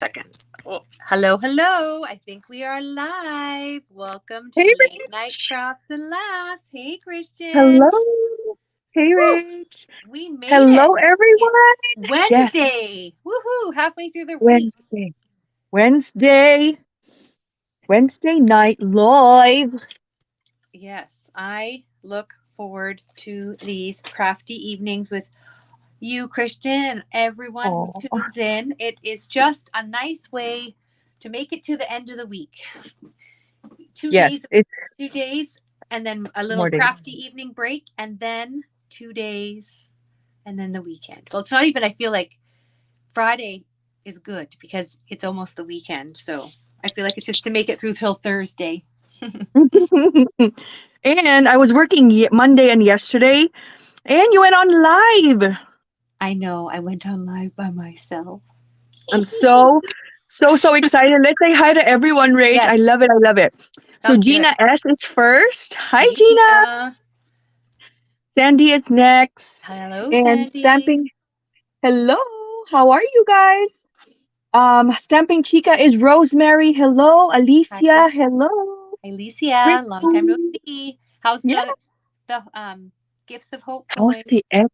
Second. Oh, hello, hello. I think we are live. Welcome to Hey, Late Night Rich. Crafts and Laughs. Hey, Christian. Hello. Hey, Woo! Rich. We made Hello, it. It's everyone. Yes, Wednesday. Woohoo! Halfway through the week. Wednesday. Wednesday. Wednesday night live. Yes, I look forward to these crafty evenings with you, Christian, and everyone who Oh, tunes in. It is just a nice way to make it to the end of the week. two yes, days, it's 2 days, and then a little more days. crafty evening break, and then 2 days, and then the weekend. Well, it's not even, I feel like Friday is good because it's almost the weekend. So I feel like it's just to make it through till Thursday. And I was working Monday and yesterday, and you went on live. I know I went on live by myself. I'm so excited. Let's say hi to everyone, Rach. I Yes, love it. I love it. So sounds good. Gina S is first. Hi, Hey, Gina. Gina. Sandy is next. Hello, And Sandy. Stamping, hello. How are you guys? Stamping Chica is Rosemary. Hello. Hi, Alicia. Hello. Alicia. Long time no Brittany. see. How's Yeah. the Gifts of Hope How's going? the ex?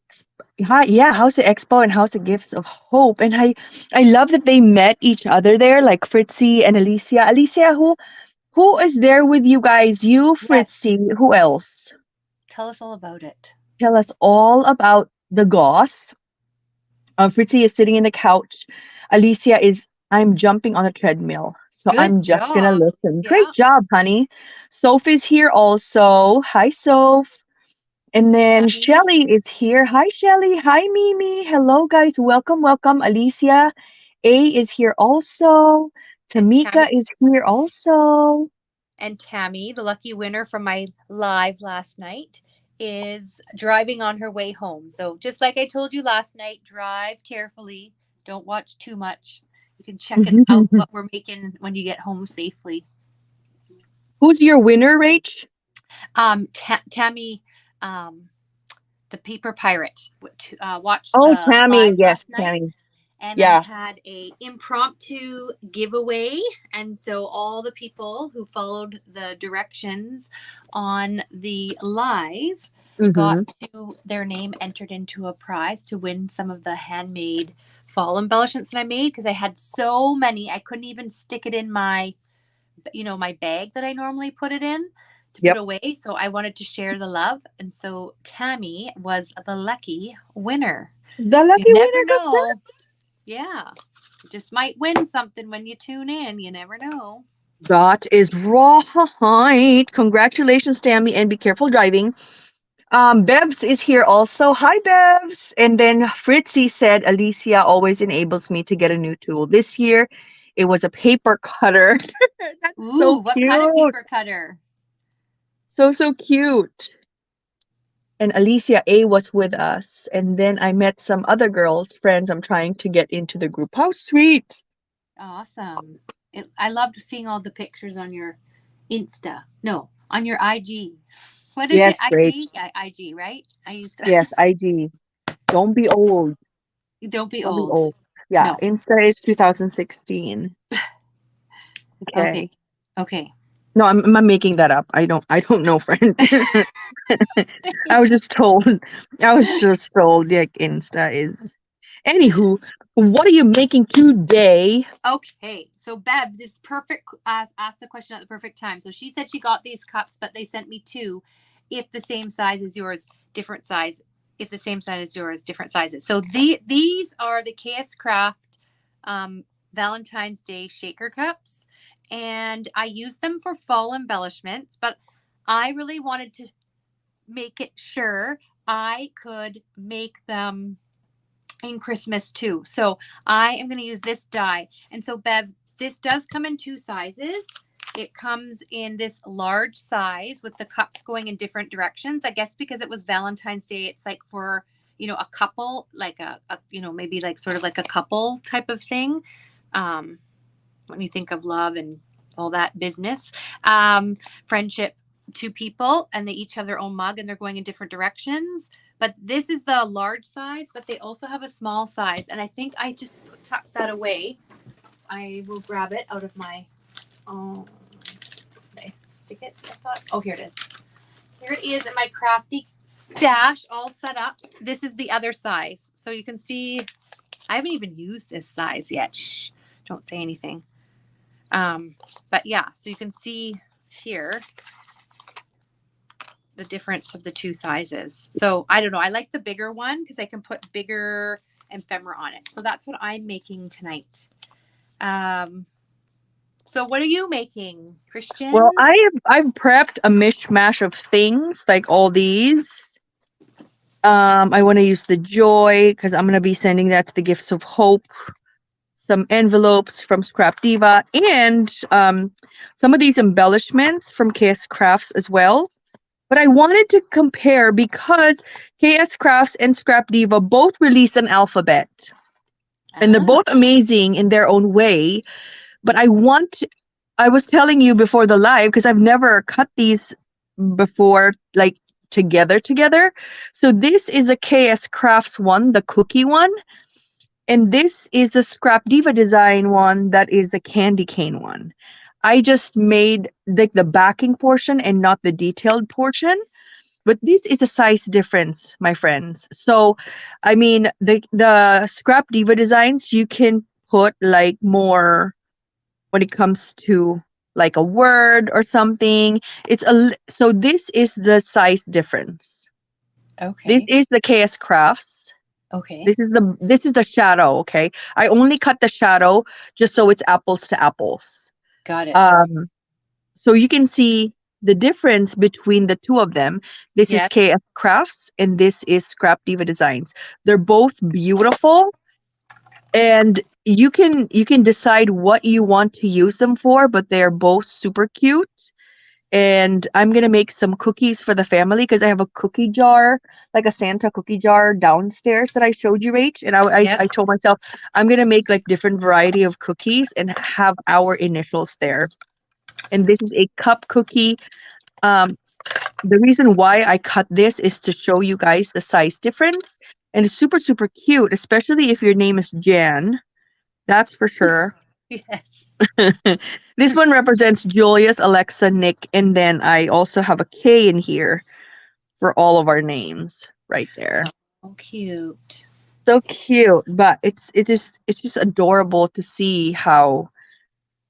Hi, yeah. How's the expo and how's the gifts of hope? And I love that they met each other there, like Fritzy and Alicia. Alicia, who is there with you guys? You, Yes. Fritzy. Who else? Tell us all about it. Tell us all about the goss. Fritzy is sitting in the couch. Alicia is, I'm jumping on a treadmill. So Good I'm just gonna job. listen. Great Yeah. job, honey. Soph is here also. Hi, Soph. And then Tammy. Shelly is here. Hi, Shelly. Hi, Mimi. Hello, guys. Welcome, welcome. Alicia A is here also. And Tamika Tammy. is here also. And Tammy, the lucky winner from my live last night, is driving on her way home. So just like I told you last night, drive carefully. Don't watch too much. You can check it out what we're making when you get home safely. Who's your winner, Rach? Tammy, um, the Paper Pirate, watched Oh, the Tammy. live Yes, last night, Tammy. and I Yeah. had a impromptu giveaway, and so all the people who followed the directions on the live got Mm-hmm. their name entered into a prize to win some of the handmade fall embellishments that I made because I had so many I couldn't even stick it in my bag that I normally put it in to put Yep. away. So I wanted to share the love. And so Tammy was the lucky winner. The You lucky never winner. know. Yeah. You just might win something when you tune in. You never know. That is right. Congratulations, Tammy, and be careful driving. Bevs is here also. Hi, Bevs. And then Fritzy said, Alicia always enables me to get a new tool. This year, it was a paper cutter. That's Ooh, so what kind of cute. paper cutter? So cute. And Alicia A was with us. And then I met some other girls, friends. I'm trying to get into the group. How sweet. Awesome. I loved seeing all the pictures on your Insta. No, on your IG. What is it? Yes, great. IG? IG, right? I used to. Yes, IG. Don't be old. Don't be Don't be old. old. Yeah, No. Insta is 2016. Okay. Okay. Okay. No, I'm making that up. I don't know, friend. I was just told. I was just told like Insta is. Anywho, what are you making today? Okay, so Bev, this perfect asked the question at the perfect time. So she said she got these cups, but they sent me two. If the same size as yours, different size. If the same size as yours, different sizes. So these are the KS Craft um, Valentine's Day shaker cups, and I use them for fall embellishments. But I really wanted to make it sure I could make them in Christmas too. So I am going to use this die. And so Bev, this does come in two sizes. It comes in this large size with the cups going in different directions. I guess because it was Valentine's Day, it's like for, a couple, like maybe like sort of like a couple type of thing. Um, when you think of love and all that business, friendship, two people, and they each have their own mug and they're going in different directions. But this is the large size, but they also have a small size. And I think I just tucked that away I will grab it out of my. Did I stick it? I thought. Oh, here it is. Here it is in my crafty stash, all set up. This is the other size, so you can see. I haven't even used this size yet. Shh! Don't say anything. But yeah, so you can see here the difference of the two sizes. So I don't know. I like the bigger one because I can put bigger ephemera on it. So that's what I'm making tonight. So what are you making, Christian? Well, I've prepped a mishmash of things like all these. I want to use the joy because I'm gonna be sending that to the Gifts of Hope. Some envelopes from Scrap Diva and some of these embellishments from KS Crafts as well. But I wanted to compare because KS Crafts and Scrap Diva both released an alphabet. And they're both amazing in their own way. But I was telling you before the live, because I've never cut these before, like together. So this is a KS Crafts one, the cookie one. And this is the Scrap Diva design one that is the candy cane one. I just made the backing portion and not the detailed portion. But this is a size difference, my friends. So, I mean, the Scrap Diva designs, you can put like more when it comes to like a word or something. So this is the size difference. Okay. This is the KS Crafts. Okay. This is the shadow, okay? I only cut the shadow just so it's apples to apples. Got it. So you can see the difference between the two of them. This is KS Crafts and this is Scrap Diva Designs. They're both beautiful, and you can decide what you want to use them for, but they're both super cute. And I'm gonna make some cookies for the family because I have a cookie jar, like a Santa cookie jar downstairs that I showed you, Rach. And I told myself I'm gonna make like different variety of cookies and have our initials there. And this is a cup cookie. The reason why I cut this is to show you guys the size difference. And it's super, super cute, especially if your name is Jan. That's for sure. Yes. This one represents Julius, Alexa, Nick, and then I also have a K in here for all of our names right there. Oh, cute. So cute, but it's just adorable to see how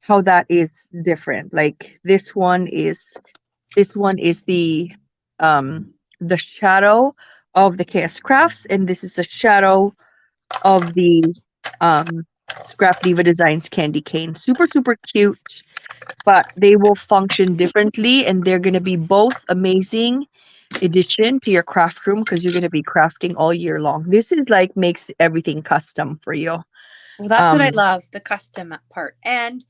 that is different. Like this one is the shadow of the KS Crafts, and this is the shadow of the Scrap Diva Designs candy cane. Super, super cute, but they will function differently, and they're going to be both amazing addition to your craft room because you're going to be crafting all year long. This is like makes everything custom for you. Well, that's what I love, the custom part. And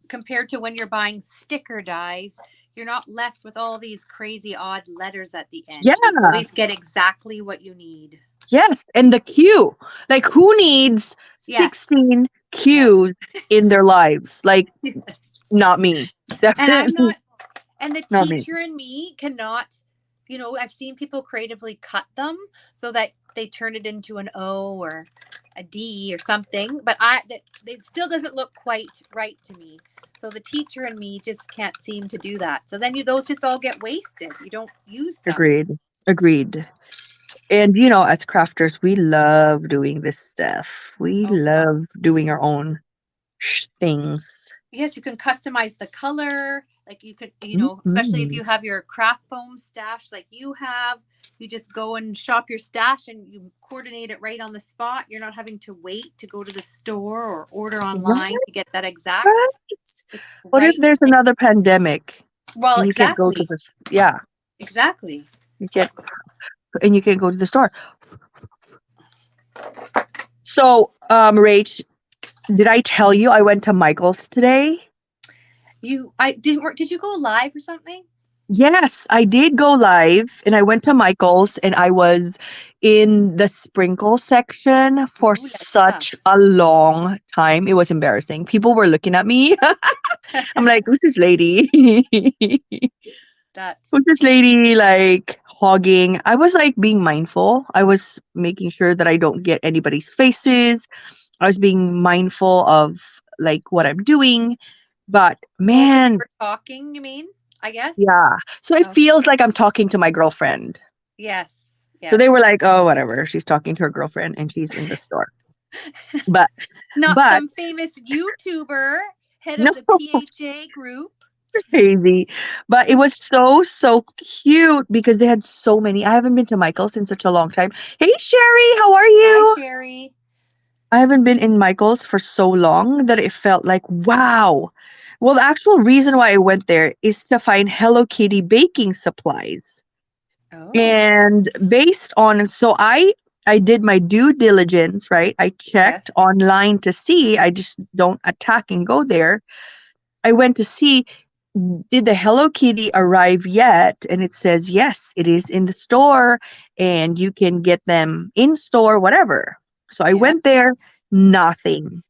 compared to when you're buying sticker dies, you're not left with all these crazy odd letters at the end. Yeah. You always get exactly what you need. Yes, and the Q. Like, who needs 16 Qs in their lives? Like, not me. Definitely. And I'm not. And the Not teacher in me cannot. You know, I've seen people creatively cut them so that they turn it into an O or a D or something, but it still doesn't look quite right to me. So the teacher in me just can't seem to do that. So then those just all get wasted. You don't use them. Agreed. And you know, as crafters, we love doing this stuff. We love doing our own things. Yes, you can customize the color. Like you could, you know, especially if you have your craft foam stash like you have, you just go and shop your stash and you coordinate it right on the spot. You're not having to wait to go to the store or order online to get that exact. Right. What if there's another pandemic? Well, you can't go to this. Yeah. Exactly. You can't go to the store. So, Rach, did I tell you I went to Michael's today? Did you go live or something? Yes, I did go live and I went to Michael's and I was in the sprinkle section for such a long time. It was embarrassing. People were looking at me. I'm like, who's this lady? Who's this lady like hogging? I was like being mindful. I was making sure that I don't get anybody's faces. I was being mindful of like what I'm doing. But Oh, because you man, were talking, you mean? I guess. yeah. So it Oh, feels like I'm talking to my girlfriend. yes. So Yes. they were like, "Oh, whatever. She's talking to her girlfriend and she's in the store." But Not but some famous YouTuber, head no, of the PHA group. crazy. But it was so cute because they had so many. I haven't been to Michael's in such a long time. Hey Sherry, how are Hi, you? Sherry. I haven't been in Michael's for so long that it felt like wow. Well, the actual reason why I went there is to find Hello Kitty baking supplies. Oh, And based on so I did my due diligence, right? I checked yes. online to see. I just don't attack and go there. I went to see did the Hello Kitty arrive yet? And it says yes, it is in the store and you can get them in store, whatever. So I Yeah. went there, nothing.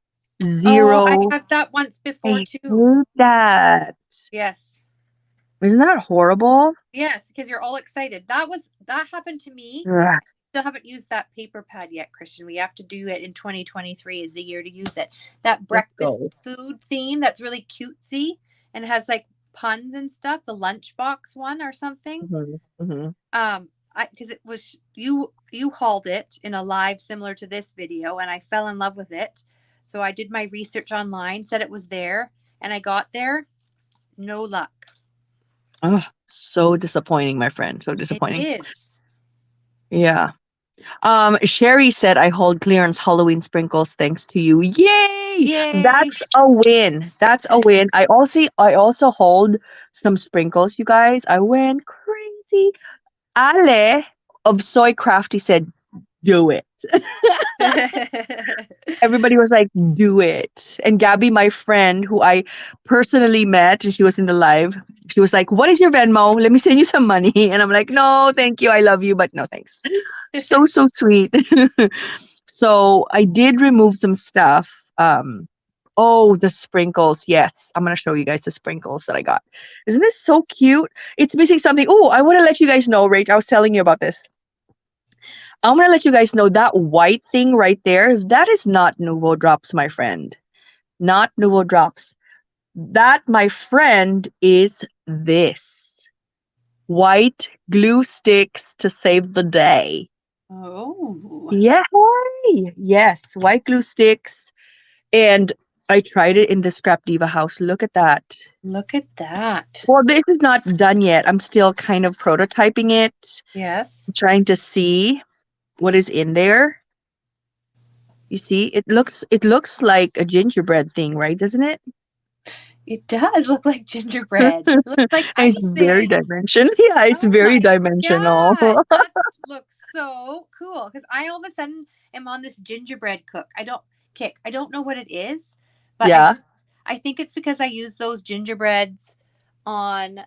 Oh, I Zero. have that once before I too. hate that. Yes. Isn't that horrible? Yes, because you're all excited. That happened to me. Ugh, Still haven't used that paper pad yet, Christian. We have to do it in 2023 is the year to use it. That let's breakfast go. food theme that's really cutesy and has like puns and stuff, the lunchbox one or something. Mhm. I because it was you hauled it in a live similar to this video and I fell in love with it. So I did my research online, said it was there, and I got there, no luck. Oh, so disappointing, my friend. So It disappointing. is. Yeah. Sherry said I hold clearance Halloween sprinkles thanks to you. Yay! Yay. That's a win. That's a win. I also hold some sprinkles, you guys. I went crazy. Ale of Soy Crafty said, do it. Everybody was like, do it. And Gabby, my friend, who I personally met, and she was in the live, she was like, what is your Venmo? Let me send you some money. And I'm like, no, thank you. I love you, but no thanks. So sweet. So I did remove some stuff. Oh, the sprinkles. Yes, I'm gonna show you guys the sprinkles that I got. Isn't this so cute? It's missing something. Oh, I want to let you guys know, Rach. I was telling you about this. I'm gonna let you guys know that white thing right there, that is not Nuvo Drops, my friend. Not Nuvo Drops. That, my friend, is this. White glue sticks to save the day. Oh, Yeah. Yes, white glue sticks. And I tried it in the Scrap Diva house. Look at that. look at that. Well, this is not done yet. I'm still kind of prototyping it, Yes. trying to see what is in there. You see, it looks like a gingerbread thing, right? Doesn't it? It does look like gingerbread. It looks like It's very icing. dimensional. Yeah, it's Oh very my dimensional. God. That looks so cool. Because I all of a sudden am on this gingerbread kick. I don't know what it is, but Yeah. I think it's because I use those gingerbreads on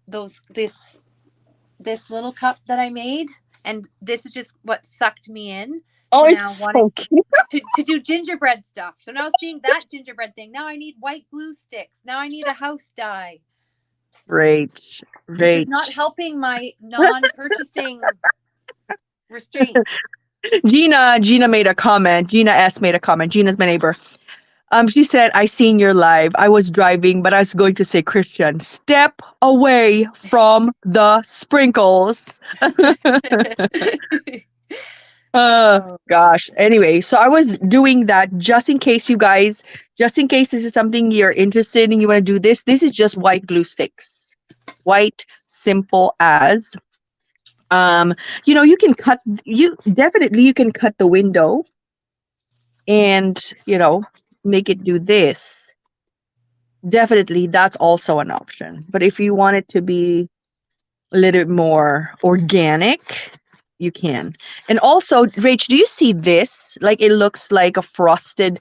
this little cup that I made. And this is just what sucked me in Oh, to now it's wanting so cute. to do gingerbread stuff. So now seeing that gingerbread thing, now I need white glue sticks. Now I need a house dye. Rach, This is not Rach. helping my non-purchasing restraints. Gina made a comment. Gina S made a comment. Gina's my neighbor. She said, I seen your live. I was driving, but I was going to say, Christian, step away from the sprinkles. Oh, Gosh. Anyway, so I was doing that just in case you guys, just in case this is something you're interested in, you want to do this. This is just white glue sticks. White, simple as. You can cut the window and, make it do this. Definitely that's also an option. But if you want it to be a little bit more organic, you can. And also, Rach, do you see this? Like it looks like a frosted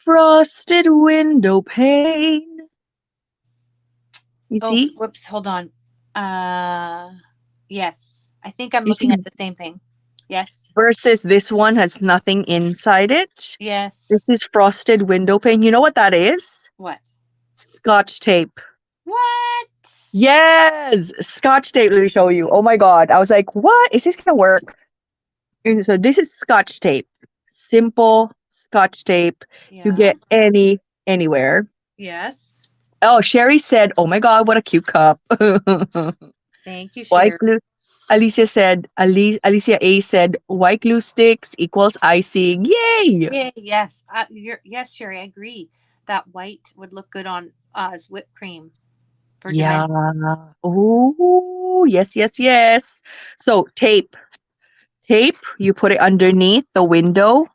window pane. You oh, see? whoops, hold on. Yes. I think I'm You see looking at the same thing. Yes. versus this one has nothing inside it. Yes. This is frosted window pane. You know what that is? What? Scotch tape. What? Yes, Scotch tape. Let me show you. Oh my God. I was like, what? Is this gonna work? And so this is Scotch tape. Simple Scotch tape. You Yeah. get anywhere. Yes. Oh, Sherry said, "Oh my God, what a cute cup." Thank you, White Sherry. glue. Alicia A said, "White glue sticks equals icing." Yay! Yeah, yes. Yes, Sherry, I agree. That white would look good on as whipped cream for Yeah. dimension. Oh, yes, yes, yes. So tape, you put it underneath the window,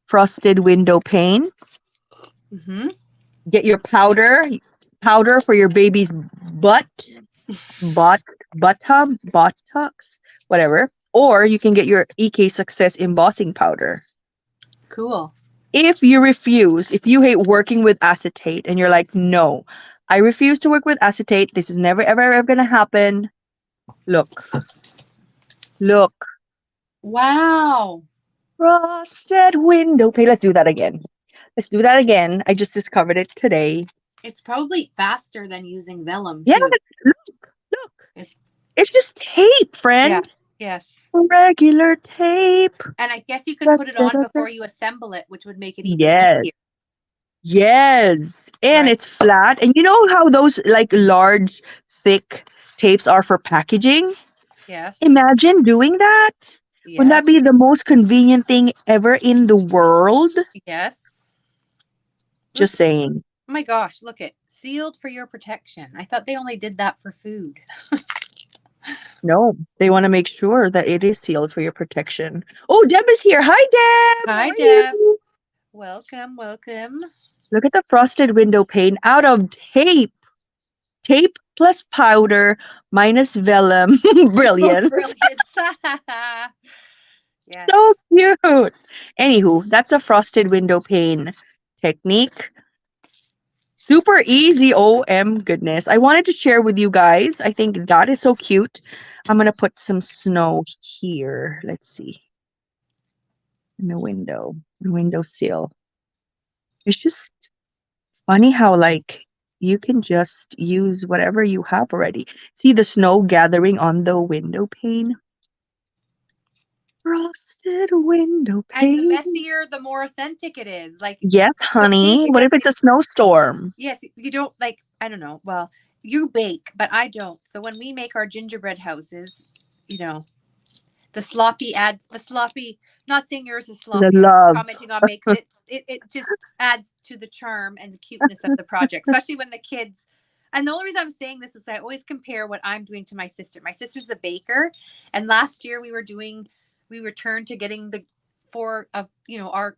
frosted window pane. Mm-hmm. Get your powder for your baby's butt, butt, buttocks, whatever. Or you can get your EK Success embossing powder. Cool. If you hate working with acetate and you're like, no, I refuse to work with acetate. This is never, ever, ever going to happen. Look, look. Wow. Frosted window pane. Let's do that again. Let's do that again. I just discovered it today. It's probably faster than using vellum Yes, too. look. It's, It's just tape, yeah. friend. Yes. Regular tape. And I guess you could Da, put it da, on da, da. before you assemble it, which would make it even Yes. easier, Yes. And right? it's flat. And you know how those like large, thick tapes are for packaging? Yes. Imagine doing that. Wouldn't that Yes. be the most convenient thing ever in the world? Yes. Just Oops. saying. Oh my gosh, look it. Sealed for your protection. I thought they only did that for food. No, they want to make sure that it is sealed for your protection. Oh, Deb is here. Hi, Deb. How Hi, are Deb. you? Welcome, welcome. Look at the frosted window pane out of tape. Tape plus powder minus vellum. Oh, Brilliant. brilliant. So Yes. cute. Anywho, that's a frosted window pane technique. Super easy. OM goodness. I wanted to share with you guys. I think that is so cute. I'm going to put some snow here. Let's see. In the window sill. It's just funny how, like, you can just use whatever you have already. See the snow gathering on the window pane? Frosted window And the pane. messier, the more authentic it is. Like, Yes, so see, honey. it What if doesn't, it's a snowstorm? yes, you don't like, I don't know. Well, you bake, but I don't. So when we make our gingerbread houses, you know, the sloppy, not saying yours is The sloppy, I'm love. commenting on makes it just adds to the charm and the cuteness of the project, especially when the kids, and the only reason I'm saying this is I always compare what I'm doing to my sister. My sister's a baker, and last year we returned to getting the four of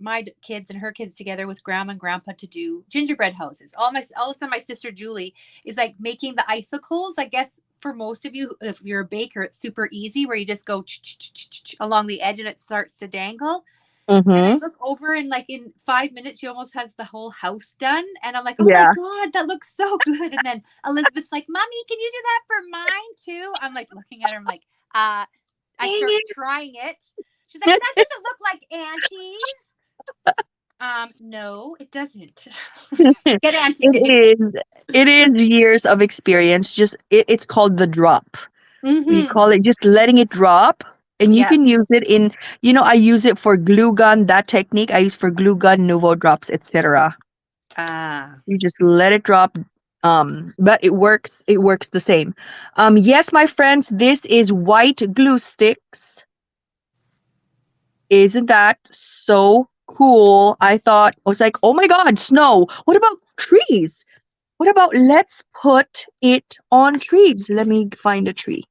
my kids and her kids together with grandma and grandpa to do gingerbread houses. All of a sudden my sister Julie is like making the icicles. I guess for most of you, if you're a baker, it's super easy where you just go along the edge and it starts to dangle. And I Mm-hmm. look over and like in 5 minutes, she almost has the whole house done. And I'm like, oh my Yeah. God, that looks so good. And then Elizabeth's like, Mommy, can you do that for mine too? I'm like looking at her, I'm like, I Dang start it. trying it. She's like, that doesn't look like Auntie's. No, it doesn't. Get Auntie to do it. It is. It is years of experience. It's called the drop. We Mm-hmm. call it just letting it drop. And you can Yes. use it in, I use it for glue gun, that technique I use for glue gun, Nuvo drops, etc. Ah. You just let it drop. But it works the same. Yes, my friends, this is white glue sticks. Isn't that so cool? I was like, oh my God, snow. What about trees? What about let's put it on trees? Let me find a tree.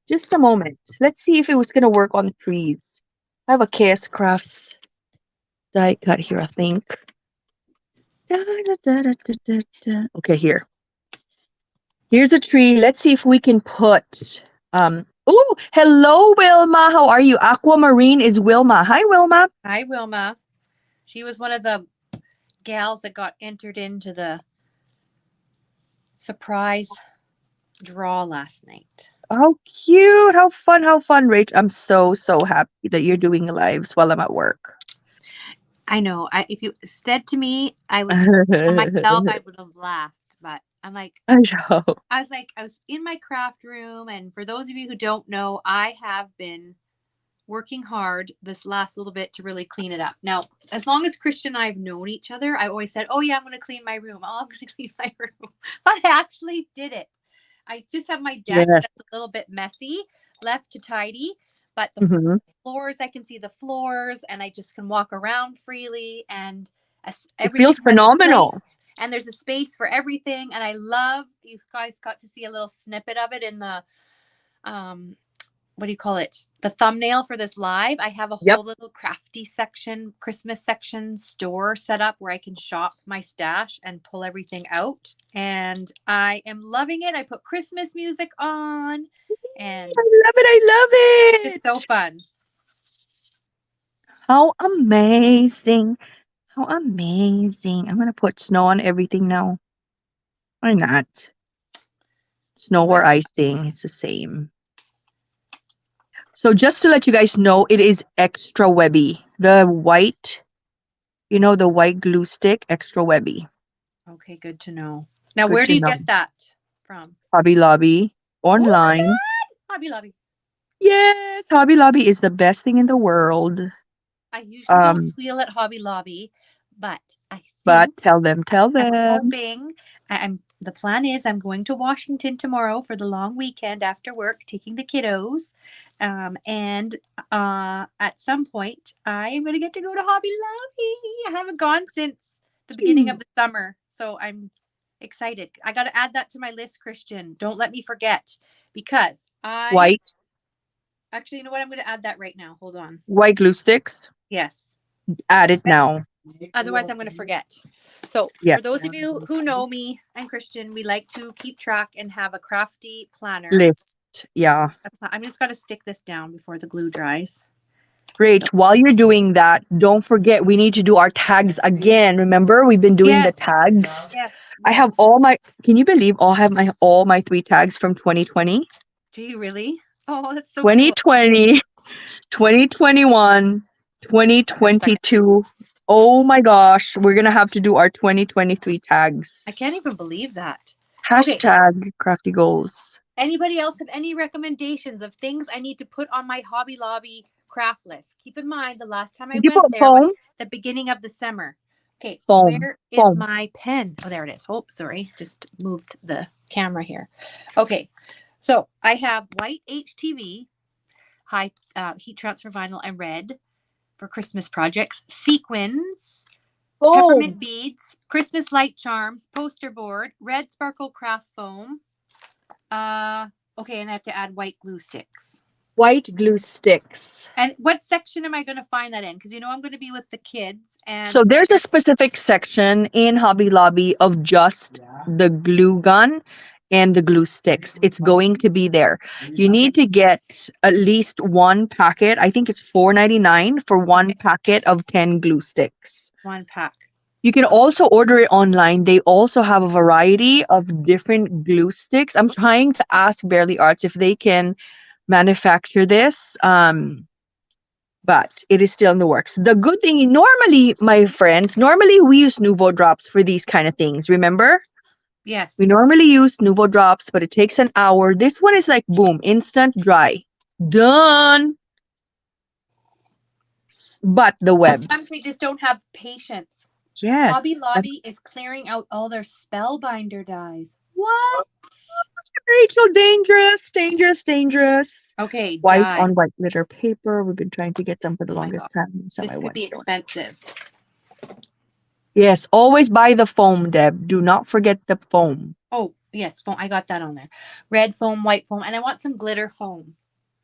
Just a moment. Let's see if it was going to work on trees. I have a KS Crafts die cut here, I think. Da, da, da, da, da, da, da. Okay, here. Here's a tree. Let's see if we can put oh, hello Wilma. How are you? Aquamarine is Wilma. Hi Wilma. Hi, Wilma. She was one of the gals that got entered into the surprise draw last night. How cute. How fun. How fun, Rach. I'm so, so happy that you're doing lives while I'm at work. I know. If you said to me, I would on myself, I would have laughed. But I'm like, I know. I was in my craft room, and for those of you who don't know, I have been working hard this last little bit to really clean it up. Now, as long as Christian and I have known each other, I always said, oh yeah, I'm going to clean my room. Oh, I'm going to clean my room. But I actually did it. I just have my desk Yes. that's a little bit messy left to tidy, but the Mm-hmm. floors, I can see the floors and I just can walk around freely, and It everything feels has a phenomenal. place, and there's a space for everything. And I love, you guys got to see a little snippet of it in the, what do you call it? The thumbnail for this live. I have a Yep. whole little crafty section, Christmas section store set up where I can shop my stash and pull everything out. And I am loving it. I put Christmas music on and I love it. I love it's it. so fun. How amazing. How amazing. I'm going to put snow on everything now. Why not? Snow or icing, it's the same. So just to let you guys know, it is extra webby. The white, the white glue stick, extra webby. Okay, good to know. Now, Good where to do you know. get that from? Hobby Lobby, Oh my online. God! Hobby Lobby. Yes, Hobby Lobby is the best thing in the world. I usually don't Um, squeal at Hobby Lobby, but I but think tell them. I'm hoping. The plan is I'm going to Washington tomorrow for the long weekend after work, taking the kiddos, and at some point I'm going to get to go to Hobby Lobby. I haven't gone since the beginning of the summer, so I'm excited. I got to add that to my list, Christian. Don't let me forget, because White actually, you know what? I'm going to add that right now. Hold on. white glue sticks. Yes. Add it now. Otherwise, I'm going to forget. So, Yeah. for those of you who know me and Christian, we like to keep track and have a crafty planner. List. Yeah. I'm just going to stick this down before the glue dries. Great. While you're doing that, don't forget we need to do our tags again. Remember, we've been doing the Yes. tags. Yes. I have can you believe I have all my 3 tags from 2020? Do you really? Oh, that's so cool. 2020, 2021, 2022. Oh my gosh, we're gonna have to do our 2023 tags. I can't even believe that. Hashtag crafty goals. Anybody else have any recommendations of things I need to put on my Hobby Lobby craft list? Keep in mind, the last time I Did you went put there was foam? the beginning of the summer. Okay, Foam. where is Foam. my pen? Oh, there it is. Oh, sorry. Just moved the camera here. Okay, so I have white HTV, high heat transfer vinyl, and red for Christmas projects, sequins, peppermint beads, Christmas light charms, poster board, red sparkle craft foam. Okay, and I have to add white glue sticks. White glue sticks. And what section am I going to find that in? Because I'm going to be with the kids. And so there's a specific section in Hobby Lobby of just the glue gun and the glue sticks. It's going to be there. You need to get at least one packet. I think it's $4.99 for one packet of 10 glue sticks. One pack. You can also order it online. They also have a variety of different glue sticks. I'm trying to ask Barely Arts if they can manufacture this. But it is still in the works. The good thing, normally, my friends, we use Nuvo drops for these kind of things. Remember? Yes. We normally use Nuvo drops, but it takes an hour. This one is like, boom, instant dry. Done. But the webs. Sometimes we just don't have patience. Yes. Hobby Lobby is clearing out all their spellbinder dyes. What? Rachel, dangerous. Okay, White dye. on white glitter paper. We've been trying to get them for the longest time. This could be expensive. Yes, always buy the foam, Deb. Do not forget the foam. Oh, yes, foam. I got that on there. Red foam, white foam, and I want some glitter foam.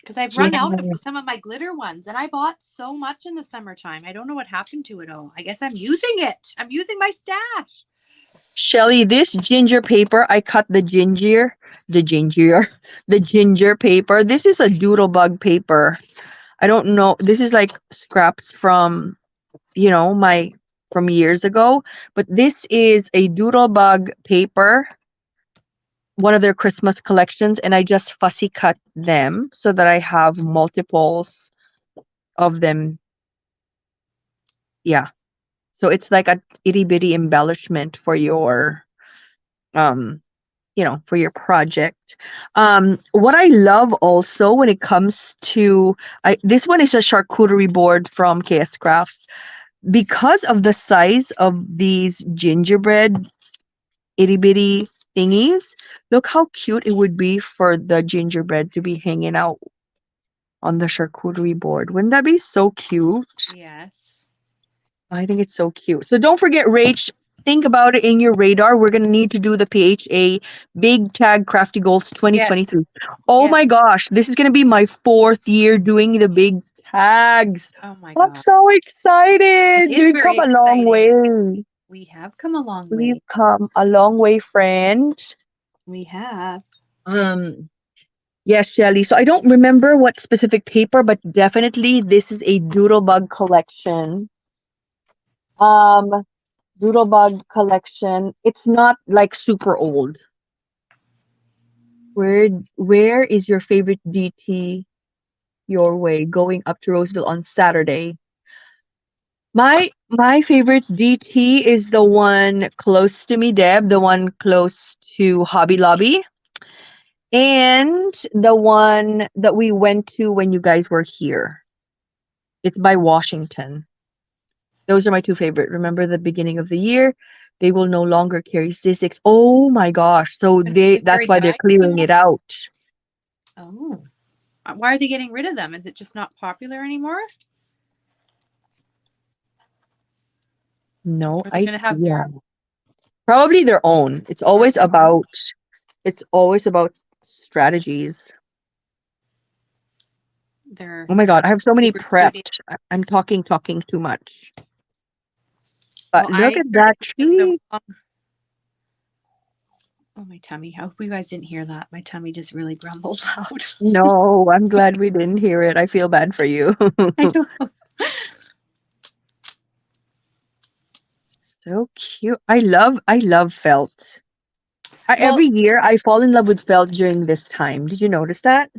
Because I've run out of some of my glitter ones, and I bought so much in the summertime. I don't know what happened to it all. I guess I'm using it. I'm using my stash. Shelly, this ginger paper, I cut the ginger paper. This is a doodlebug paper. I don't know. This is like scraps from, from years ago. But this is a doodlebug paper, one of their Christmas collections, and I just fussy cut them so that I have multiples of them. Yeah. So it's like a itty bitty embellishment for your for your project. What I love also when it comes to this one is a charcuterie board from KS Crafts. Because of the size of these gingerbread itty bitty thingies, look how cute it would be for the gingerbread to be hanging out on the charcuterie board. Wouldn't that be so cute? Yes. I think it's so cute. So don't forget, Rach, think about it in your radar. We're going to need to do the PHA Big Tag Crafty Goals Yes. 2023. Oh my Yes. gosh, this is going to be my 4th year doing the big tags. Oh my I'm God. so It excited. is We've come very a long exciting. way. We have come a long We've way. come a long way, friend. We have. Um, yes, Shelly. So I don't remember what specific paper, but definitely this is a Doodlebug collection. Doodlebug collection. It's not like super old. Where is your favorite DT your way going up to Roseville on Saturday? My favorite DT is the one close to me, Deb, the one close to Hobby Lobby, and the one that we went to when you guys were here. It's by Washington. Those are my two favorite. Remember the beginning of the year? They will no longer carry C6. Oh my gosh. So They that's carry why they're dye clearing anymore? it out. Oh. Why are they getting rid of them? Is it just not popular anymore? No, Or they're gonna have their probably their own. It's or always their own? about strategies. Their Oh my God, I have so many secret studio. prepped. I'm talking too much. But Well, look I at started that using the tree. wrong. Oh, my tummy. I hope you guys didn't hear that. My tummy just really grumbled loud. No, I'm glad we didn't hear it. I feel bad for you. I know. So cute. I love felt. Well, Every year I fall in love with felt during this time. Did you notice that?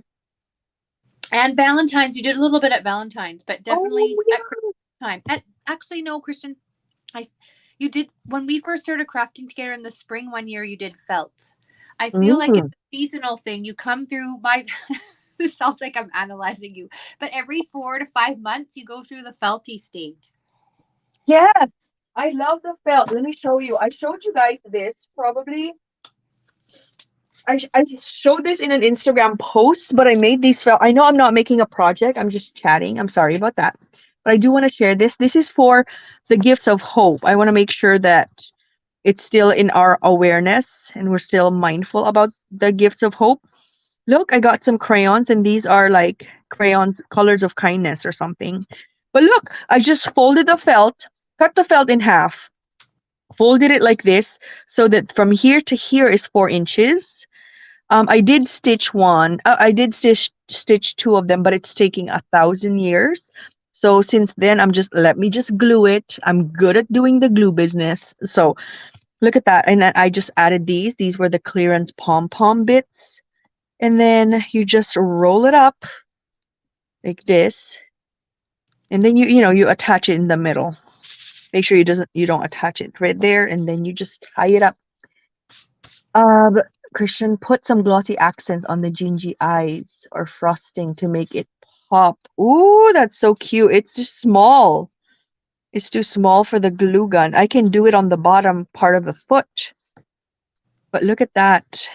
and Valentine's, you did a little bit at Valentine's, but definitely Oh at Christmas time. Actually, no, Christian, you did when we first started crafting together in the spring one year. You did felt. I yeah. feel like it's a seasonal thing. You come through my. This sounds like I'm analyzing you, but every 4 to 5 months you go through the felty stage. Yes, I love the felt. Let me show you. I showed you guys this probably. I showed this in an Instagram post, but I made these felt. I know I'm not making a project. I'm just chatting. I'm sorry about that. But I do want to share this. This is for the gifts of hope. I want to make sure that it's still in our awareness and we're still mindful about the gifts of hope. Look, I got some crayons, and these are like crayons, colors of kindness or something. But look, I just folded the felt, cut the felt in half, folded it like this so that from here to here is 4 inches. I did stitch one. I did stitch two of them, but it's taking 1,000 years. So since then, let me just glue it. I'm good at doing the glue business. So look at that. And then I just added these. These were the clearance pom-pom bits. And then you just roll it up like this. And then you attach it in the middle. Make sure you don't attach it right there, and then you just tie it up. Christian, put some glossy accents on the gingy eyes or frosting to make it pop. Ooh, that's so cute. It's just small. It's too small for the glue gun. I can do it on the bottom part of the foot. But look at that.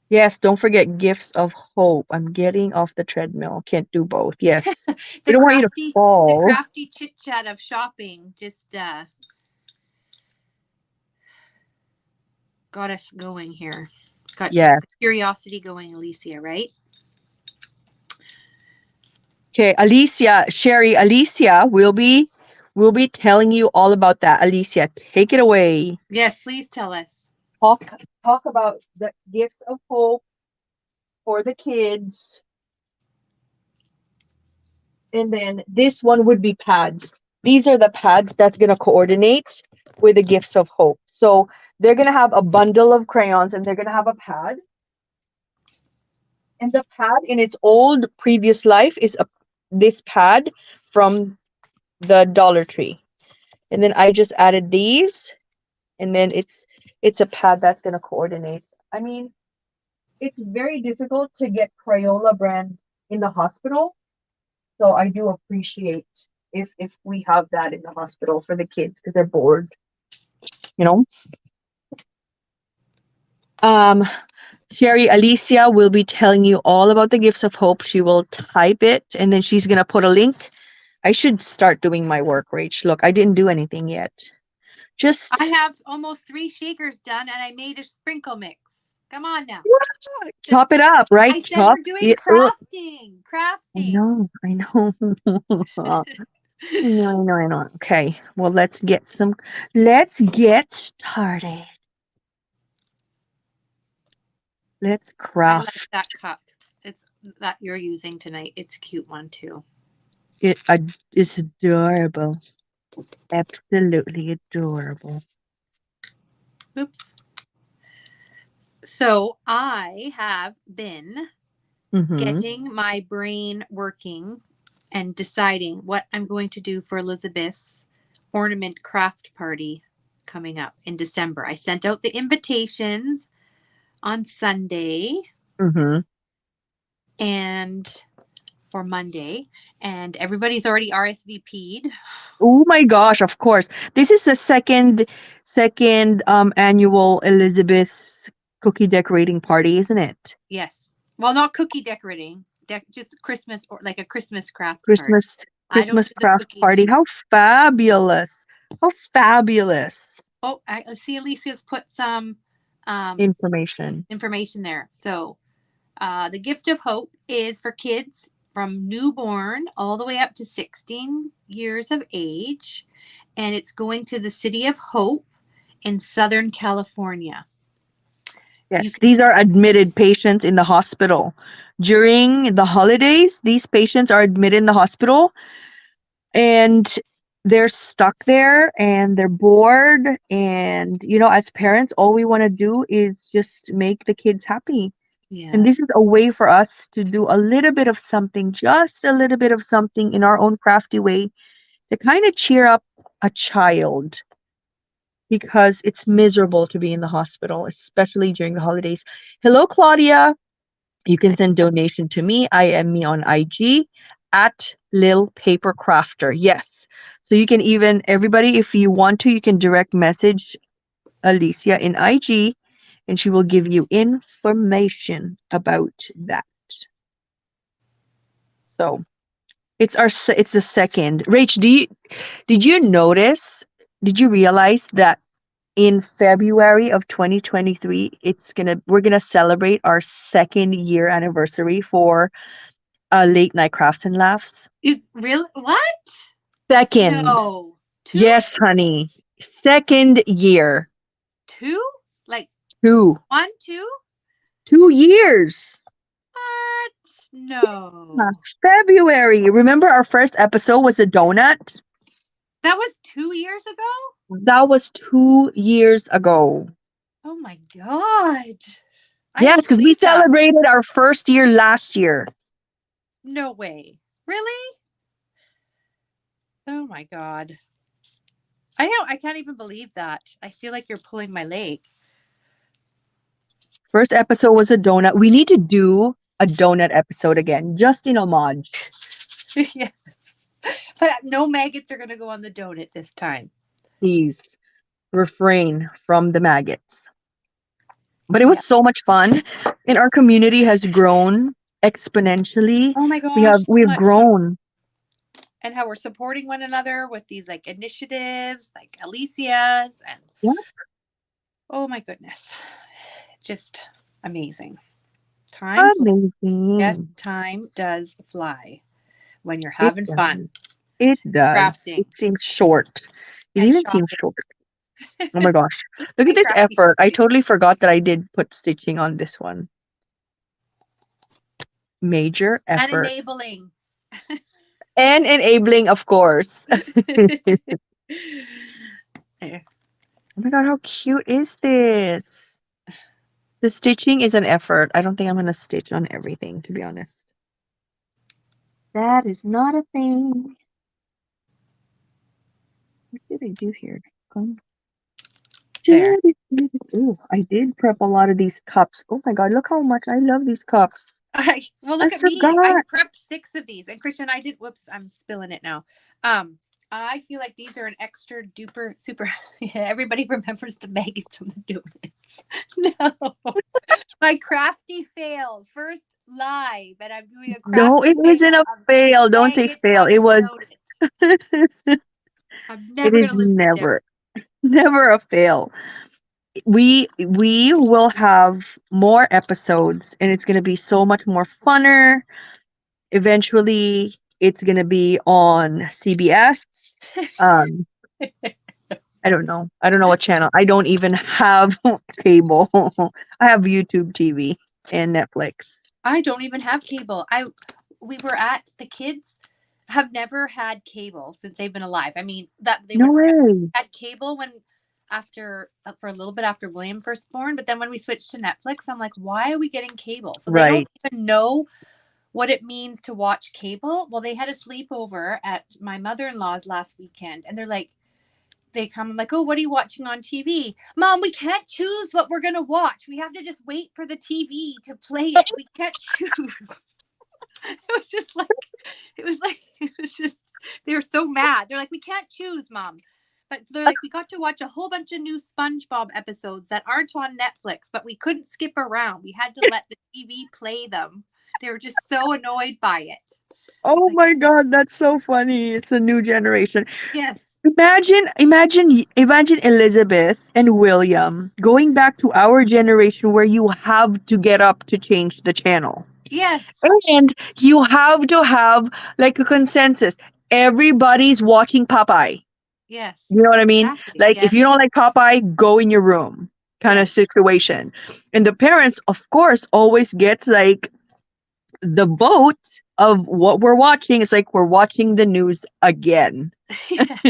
Yes, don't forget gifts of hope. I'm getting off the treadmill. Can't do both. Yes. We don't want you to The fall. crafty chit chat of shopping just got us going here. Got curiosity going, Alicia, right? Okay, Alicia, we'll be telling you all about that. Alicia, take it away. Yes, please tell us. Talk about the gifts of hope for the kids. And then this one would be pads. These are the pads that's going to coordinate with the gifts of hope. So they're going to have a bundle of crayons, and they're going to have a pad. And the pad in its old previous life is this pad from the Dollar Tree. And then I just added these, and then it's it's a pad that's going to coordinate. I mean, it's very difficult to get Crayola brand in the hospital. So I do appreciate if we have that in the hospital for the kids because they're bored, you know. Um, Sherry Alicia will be telling you all about the gifts of hope. She will type it and then she's gonna put a link. I should start doing my work, Rach. Look, I didn't do anything yet. I Just have almost 3 shakers done and I made a sprinkle mix. Come on now. chop it up, right? I said Chop we're doing it up. crafting. I Crafting. know, I know. I know, I know, I know. Okay, well, let's get started. Let's I like craft that cup. It's that you're using tonight. It's a cute one too. it. It's adorable. Absolutely adorable. Oops. So I have been Mm-hmm. getting my brain working and deciding what I'm going to do for Elizabeth's ornament craft party coming up in December. I sent out the invitations on Sunday Mm-hmm. and or Monday, and everybody's already RSVP'd. Oh my gosh, of course. This is the second annual Elizabeth's cookie decorating party, isn't it? Yes. Well, not cookie decorating, just Christmas or like a Christmas craft party. Christmas I don't Christmas do the craft cookie party. thing. How fabulous. How fabulous Oh, I see Alicia's put some information. information there. So, the gift of hope is for kids from newborn all the way up to 16 years of age, and it's going to the City of Hope in Southern California. You Yes, can, these are admitted patients in the hospital. During the holidays, these patients are admitted in the hospital and they're stuck there and they're bored. And, as parents, all we want to do is just make the kids happy. And this yes, is a way for us to do a little bit of something, just a little bit of something in our own crafty way to kind of cheer up a child because it's miserable to be in the hospital, especially during the holidays. Hello, Claudia. You can send donation to me. I am me on IG at Lil Paper Crafter. Yes. So you can even, everybody, if you want to, you can direct message Alicia in IG and she will give you information about that. So it's the second. Rach, did you notice, did you realize that in February of 2023, we're gonna celebrate our second year anniversary for Late Night Crafts and Laughs. you really what? Second. No, two, Yes, honey. Second year. two, like Two. 1, 2. 2 years. What? Yeah. No, February. Remember our first episode was the donut? that was 2 years ago. That was 2 years ago. Oh my god, I Yes, don't because we believe that. celebrated our first year last year. No way. Really? Oh my god. I can't even believe that. I feel like you're pulling my leg. First episode was a donut. We need to do a donut episode again, just in homage. Yeah. But no maggots are going to go on the donut this time. Please refrain from the maggots. But it was Yeah. so much fun, and our community has grown exponentially. Oh my We gosh, have so we've much fun. grown. And how we're supporting one another with these like initiatives, like Alicia's, and Yeah, oh my goodness, just amazing. Yes, amazing. time does fly when you're It having does. fun It does. crafting It seems short. It and even seems shopping short. Oh my gosh. Look at and this crafty effort. I shopping totally forgot that I did put stitching on this one. Major and effort. enabling. And enabling, of course. Eh, Oh my god, how cute is this? The stitching is an effort. I don't think I'm gonna stitch on everything, to be honest. That is not a thing. What did I do here? there. Ooh, I did prep a lot of these cups. Oh my God, look how much I love these cups. Well, I look at me. I forgot. prepped 6 of these, and Christian, I did. Whoops, I'm spilling it now. I feel like these are an extra duper super. Yeah, everybody remembers the maggots on the donuts. No, my crafty fail first live, and I'm doing a No, it crafty wasn't fail a of fail. Don't say maggots fail. on It a was, donut. I'm it never is gonna live that down. never, never a fail. We will have more episodes and it's gonna be so much more funner. Eventually it's gonna be on CBS. Um, I don't know. I don't know what channel. I don't even have cable. I have YouTube TV and Netflix. I don't even have cable. We were at the kids have never had cable since they've been alive. I mean, that they No wouldn't remember. way. Had cable when after for a little bit after William first born, but then when we switched to Netflix, I'm like, why are we getting cable? So they don't Right. even know what it means to watch cable. Well, they had a sleepover at my mother-in-law's last weekend, and they're like, they come, I'm like, oh, what are you watching on TV? Mom, we can't choose what we're gonna watch. We have to just wait for the TV to play it. We can't choose. It was just like, it was just, they were so mad. They're like, we can't choose, Mom. But they're like, we got to watch a whole bunch of new SpongeBob episodes that aren't on Netflix, but we couldn't skip around. We had to let the TV play them. They were just so annoyed by it. It's Oh like, my God, that's so funny. It's a new generation. yes, Imagine Elizabeth and William going back to our generation where you have to get up to change the channel. yes, And you have to have like a consensus. Everybody's watching Popeye. yes, You know what I mean? exactly. Like if you Yes, don't like Popeye, go in your room kind of yes, situation. And the parents, of course, always gets like the vote of what we're watching. It's like we're watching the news again. yes,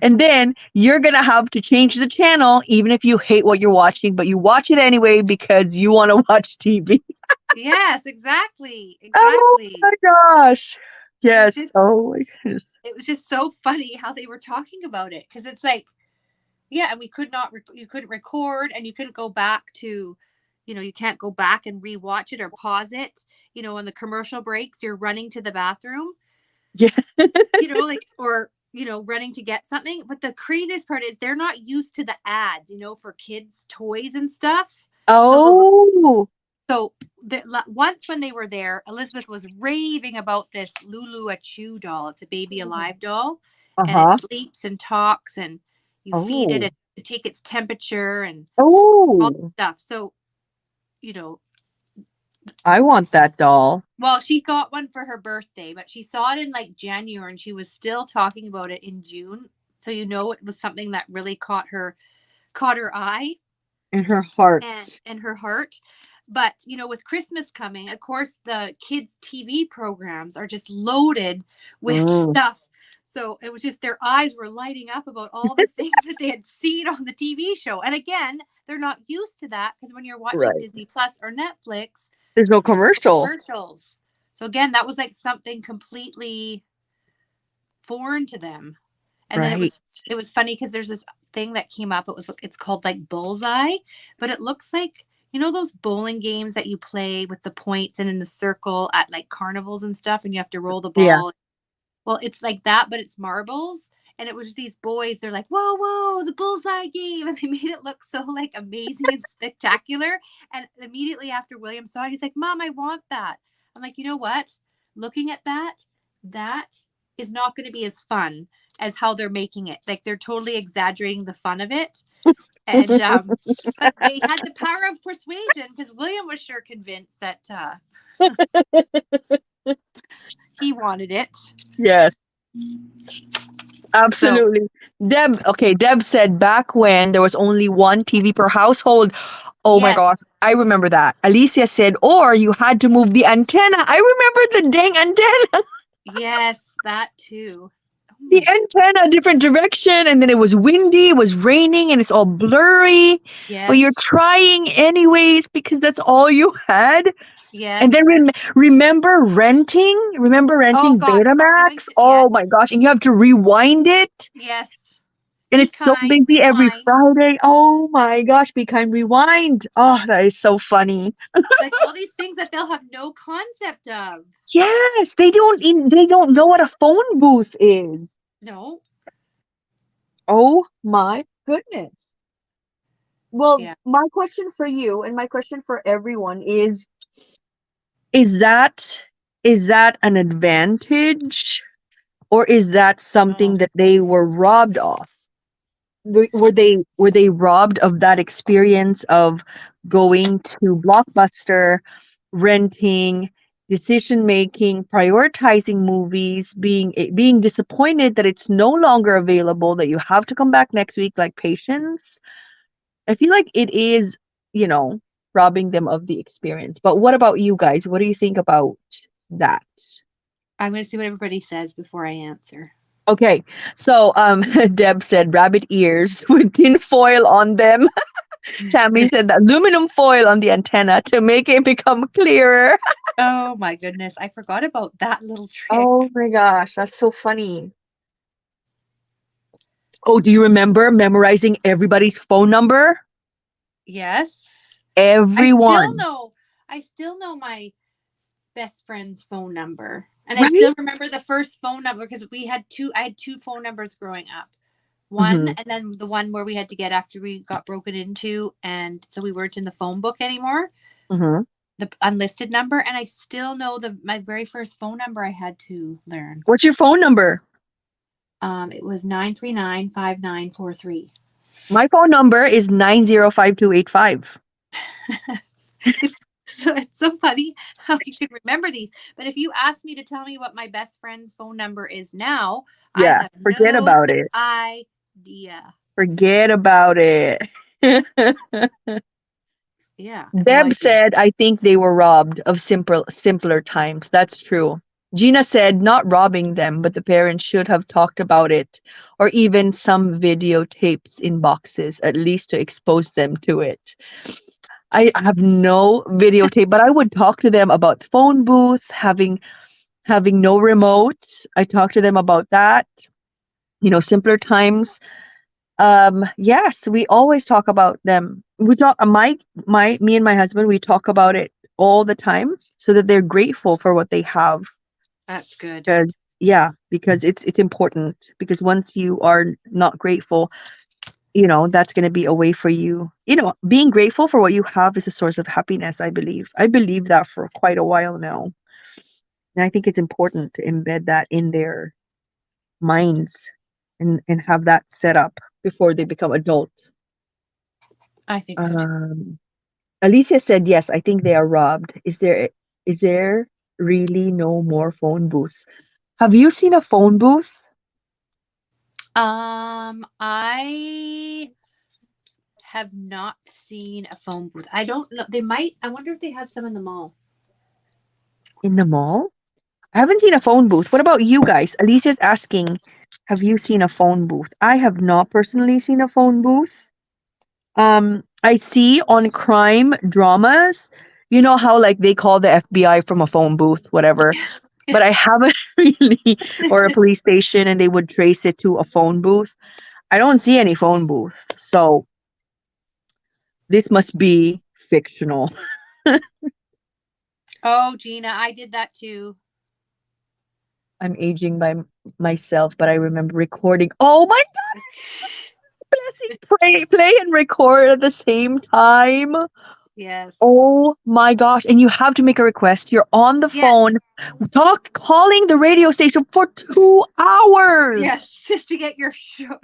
and then you're gonna have to change the channel even if you hate what you're watching, but you watch it anyway because you want to watch TV. yes, exactly, Oh exactly. my gosh. It was Yes. just, Oh my goodness. it was just so funny how they were talking about it because it's like, yeah, and we could not, you couldn't record and you couldn't go back to, you can't go back and rewatch it or pause it. On the commercial breaks, you're running to the bathroom, Yeah. like, or, running to get something. But the craziest part is they're not used to the ads, for kids' toys and stuff. So Oh. so once when they were there, Elizabeth was raving about this Lulu a Chew doll. It's a baby alive doll, and it Uh-huh. sleeps and talks, and you feed it Oh. and take its temperature and all Oh. that stuff. So, you know, I want that doll. well, she got one for her birthday, but she saw it in like January, and she was still talking about it in June. So it was something that really caught her eye In her heart. and her heart. But with Christmas coming, of course, the kids' TV programs are just loaded with Mm. stuff. So it was just their eyes were lighting up about all the things that they had seen on the TV show. And again, they're not used to that because when you're watching Right. Disney Plus or Netflix, There's no commercial. commercials. So again, that was like something completely foreign to them. And then it Right. was it was funny because there's this thing that came up. It's called like Bullseye, but it looks like those bowling games that you play with the points and in the circle at like carnivals and stuff, and you have to roll the Yeah. ball. Well, it's like that, but it's marbles. And it was these boys. They're like, whoa, whoa, the bullseye game, and they made it look so like amazing and spectacular. And immediately after William saw it, he's like, Mom, I want that. I'm like, you know what? Looking at that is not going to be as fun as how they're making it. Like they're totally exaggerating the fun of it. And but they had the power of persuasion because William was sure convinced that he wanted it. Yes. So Absolutely. Deb said back when there was only one TV per household. Oh my yes, gosh, I remember that. Alicia said, or you had to move the antenna. I remember the dang antenna. yes, that too. Oh The my, antenna, different direction, and then it was windy, it was raining, and it's all blurry. But yes, you're trying anyways because that's all you had. And yes. then remember renting? Remember Oh renting gosh, going Betamax? to Oh yes, my gosh, and you have to rewind it. yes. And Be it's so kind, busy every rewind. Friday. Oh my gosh, Be Kind Rewind. Oh, that is so funny. Like all these things that they'll have no concept of. Yes, they don't know what a phone booth is. No. Oh my goodness. Well, Yeah. my question for you and my question for everyone is that is that an advantage or is that Oh. something that they were robbed of? Were they robbed of that experience of going to Blockbuster, renting, decision making, prioritizing movies, being disappointed that it's no longer available, that you have to come back next week, like Patience? I feel like it is, you know, robbing them of the experience. But what about you guys? What do you think about that? I'm going to see what everybody says before I answer. Okay, so Deb said rabbit ears with tin foil on them. Tammy said the aluminum foil on the antenna to make it become clearer. Oh my goodness. I forgot about that little trick. Oh my gosh, that's so funny. Oh, do you remember memorizing everybody's phone number? Yes. I still Everyone, know. I still know my best friend's phone number. And I right? still remember the first phone number because I had two phone numbers growing up. One Mm-hmm. and then the one where we had to get after we got broken into and so we weren't in the phone book anymore. Mm-hmm. The unlisted number and I still know my very first phone number I had to learn. What's your phone number? It was 939-5943. My phone number is 905285. So it's so funny how you can remember these. But if you ask me to tell me what my best friend's phone number is now, I Yeah, have forget no about it. idea. Forget about it. Yeah, I have no Deb idea. said, I think they were robbed of simpler times. That's true. Gina said, not robbing them, but the parents should have talked about it, or even some videotapes in boxes, at least to expose them to it. I have no videotape, but I would talk to them about the phone booth, having no remote. I talked to them about that, simpler times. Yes, we always talk about them. We talk me and my husband, we talk about it all the time so that they're grateful for what they have. That's good. Because yeah, because it's important, because once you are not grateful, that's going to be a way for you. Being grateful for what you have is a source of happiness, I believe. I believe that for quite a while now. And I think it's important to embed that in their minds and have that set up before they become adult. I think so too. Um, Alicia said, yes, I think they are robbed. Is there really no more phone booths? Have you seen a phone booth I have not seen a phone booth. I don't know. They might. I wonder if they have some in the mall. in the mall? I haven't seen a phone booth. What about you guys? Alicia's asking, have you seen a phone booth? I have not personally seen a phone booth. I see on crime dramas, you know how like they call the FBI from a phone booth, whatever. But I haven't really, or a police station, and they would trace it to a phone booth. I don't see any phone booths, so this must be fictional. Oh, Gina, I did that too. I'm aging by myself, but I remember recording. Oh my God, blessing, play and record at the same time. Yes. Oh my gosh. And you have to make a request. You're on the Yes. phone, calling the radio station for 2 hours. Yes. Just to get your song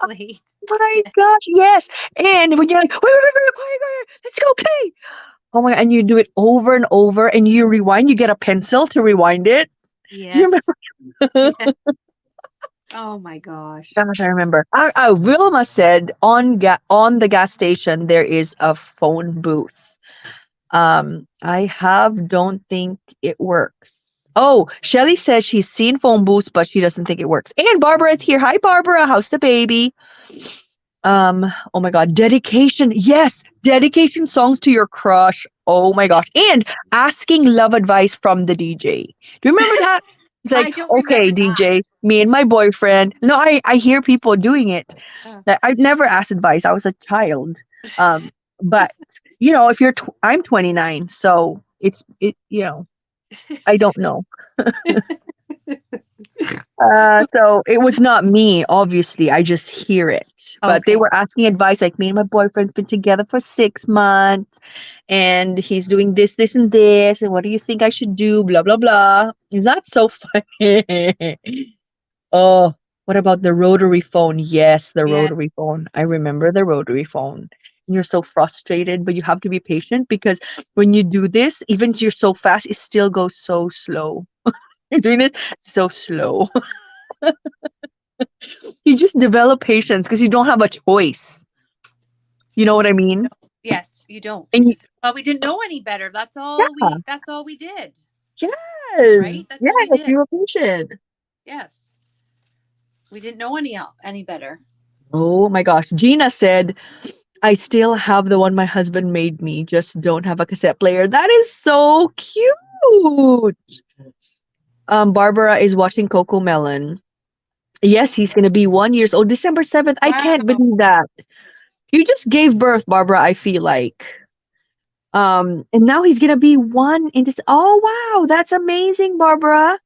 played. My Yes. gosh, yes. And when you're like, wait, quiet, let's go play. Oh my God. And you do it over and over and you rewind, you get a pencil to rewind it. You Yes. remember? Yes. Oh my gosh. Gosh, I remember. Wilma said on the gas station there is a phone booth. Don't think it works. Oh, Shelly says she's seen phone booths, but she doesn't think it works. And Barbara is here. Hi, Barbara. How's the baby? Oh my God, dedication. Yes, dedication songs to your crush. Oh my gosh. And asking love advice from the DJ. Do you remember that? It's I like, don't okay, remember that. DJ, me and my boyfriend. No, I hear people doing it. Uh, Like, I've never asked advice. I was a child. Um, but you know, if I'm 29, so I don't know. So it was not me, obviously. I just hear it. But they Okay. were asking advice, like me and my boyfriend's been together for 6 months, and he's doing this, this, and this, and what do you think I should do? Blah blah blah. Is that so funny? Oh, what about the rotary phone? Yes, the Yeah. rotary phone. I remember the rotary phone. And you're so frustrated, but you have to be patient because when you do this, even if you're so fast, it still goes so slow. You're doing it so slow. You just develop patience because you don't have a choice. You know what I mean? Yes, you don't. You And just well, we didn't know any better. yeah, That's all we did. yes, Right? That's all we yes, did. you were patient. Yes. We didn't know any better. Oh my gosh. Gina said, I still have the one my husband made me, just don't have a cassette player. That is so cute. Barbara is watching Coco Melon. Yes, he's gonna be 1 years old. December 7th. I can't Wow. believe that. You just gave birth, Barbara, I feel like. And now he's gonna be one in this. Oh wow, that's amazing, Barbara.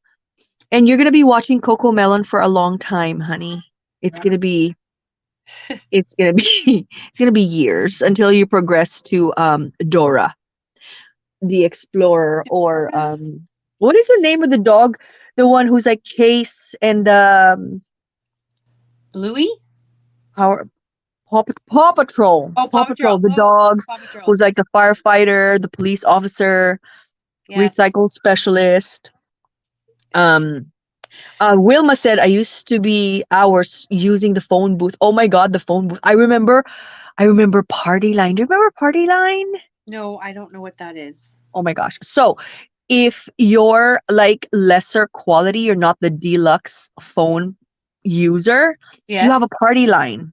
And you're gonna be watching Coco Melon for a long time, honey. It's gonna be it's gonna be it's gonna be years until you progress to Dora the Explorer, or what is the name of the dog? The one who's like Chase and Bluey? Power Paw Patrol. Oh, Paw Paw Patrol, Patrol. the Oh, dogs, Paw Patrol. who's like the firefighter, the police officer, Yes. recycle specialist. Um Wilma said I used to be hours using the phone booth. Oh my god, the phone booth. I remember Party Line. Do you remember Party Line? No, I don't know what that is. Oh my gosh. So if you're like lesser quality, you're not the deluxe phone user, you have Yes. a Party Line,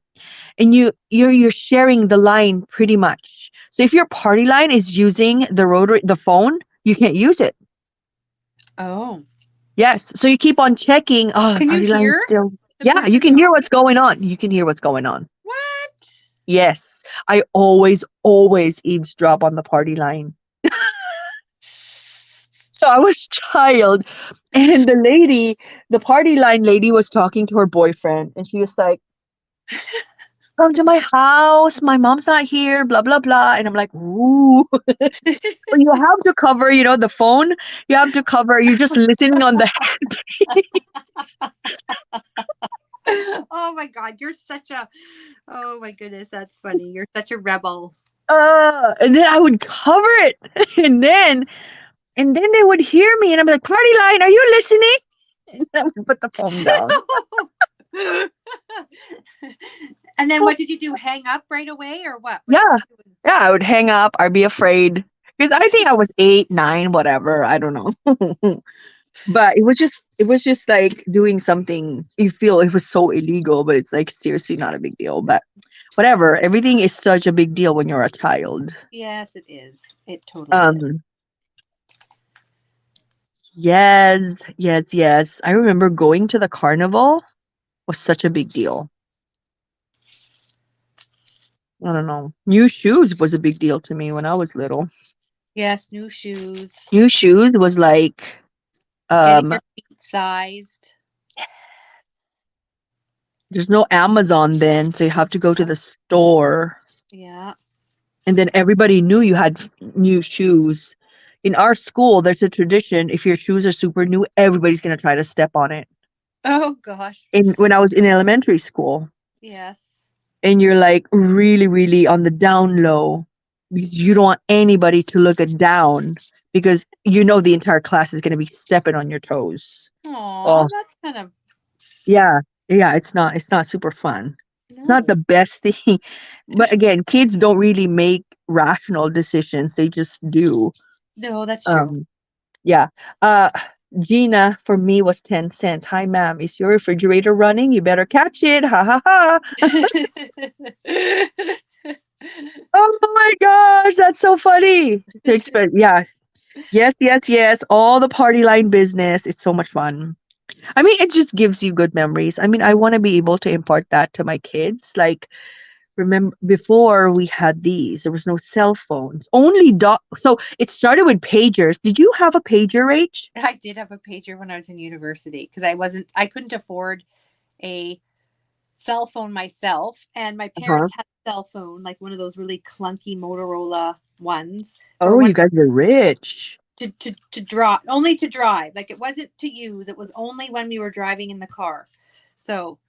and you're sharing the line pretty much. So if your Party Line is using the phone, you can't use it. Oh. Yes. So you keep on checking. Oh, Can you Party Line is hear still. the Yeah, you person can hear talking? what's going on. You can hear what's going on. What? Yes. I always eavesdrop on the Party Line. So I was child, and the Party Line lady was talking to her boyfriend, and she was like, "Come to my house. My mom's not here. Blah blah blah." And I'm like, "Ooh." But you have to cover, the phone. You have to cover. You're just listening on the. Oh my God, oh my goodness, that's funny. You're such a rebel. And then I would cover it, and then they would hear me, and I'm like, "Party Line, are you listening?" And I would put the phone down. And then what did you do? Hang up right away or what? What Yeah, were you doing? yeah, I would hang up. I'd be afraid because I think I was 8, 9, whatever. I don't know. But it was just like doing something you feel it was so illegal, but it's like seriously not a big deal. But whatever, everything is such a big deal when you're a child. Yes, it is. It totally is. Um, yes, yes, yes. I remember going to the carnival was such a big deal. I don't know. New shoes was a big deal to me when I was little. Yes, new shoes. New shoes was like Getting um your feet sized. there's no Amazon then, so you have to go to the store. Yeah. And then everybody knew you had new shoes. In our school, there's a tradition. If your shoes are super new, everybody's gonna try to step on it. Oh gosh. And when I was in elementary school, Yes. and you're like really, really on the down low, because you don't want anybody to look at down because the entire class is gonna be stepping on your toes. Oh, Oh that's kind of yeah, yeah. It's not super fun. It's not no. the best thing. But again, kids don't really make rational decisions. They just do. No, that's true. Um, yeah. Uh, Gina for me was 10 cents. Hi, ma'am. Is your refrigerator running? You better catch it. Ha ha ha. Oh my gosh, that's so funny. To expect, yeah. Yes, yes, yes. All the party line business. It's so much fun. I mean, it just gives you good memories. I mean, I want to be able to impart that to my kids. Like, remember before we had these, there was no cell phones. Only so it started with pagers. Did you have a pager, Rach? I did have a pager when I was in university because I couldn't afford a cell phone myself, and my Uh-huh. parents had a cell phone, like one of those really clunky Motorola ones for Oh, when you guys are rich. to drive, only to drive. Like it wasn't to use, it was only when we were driving in the car. So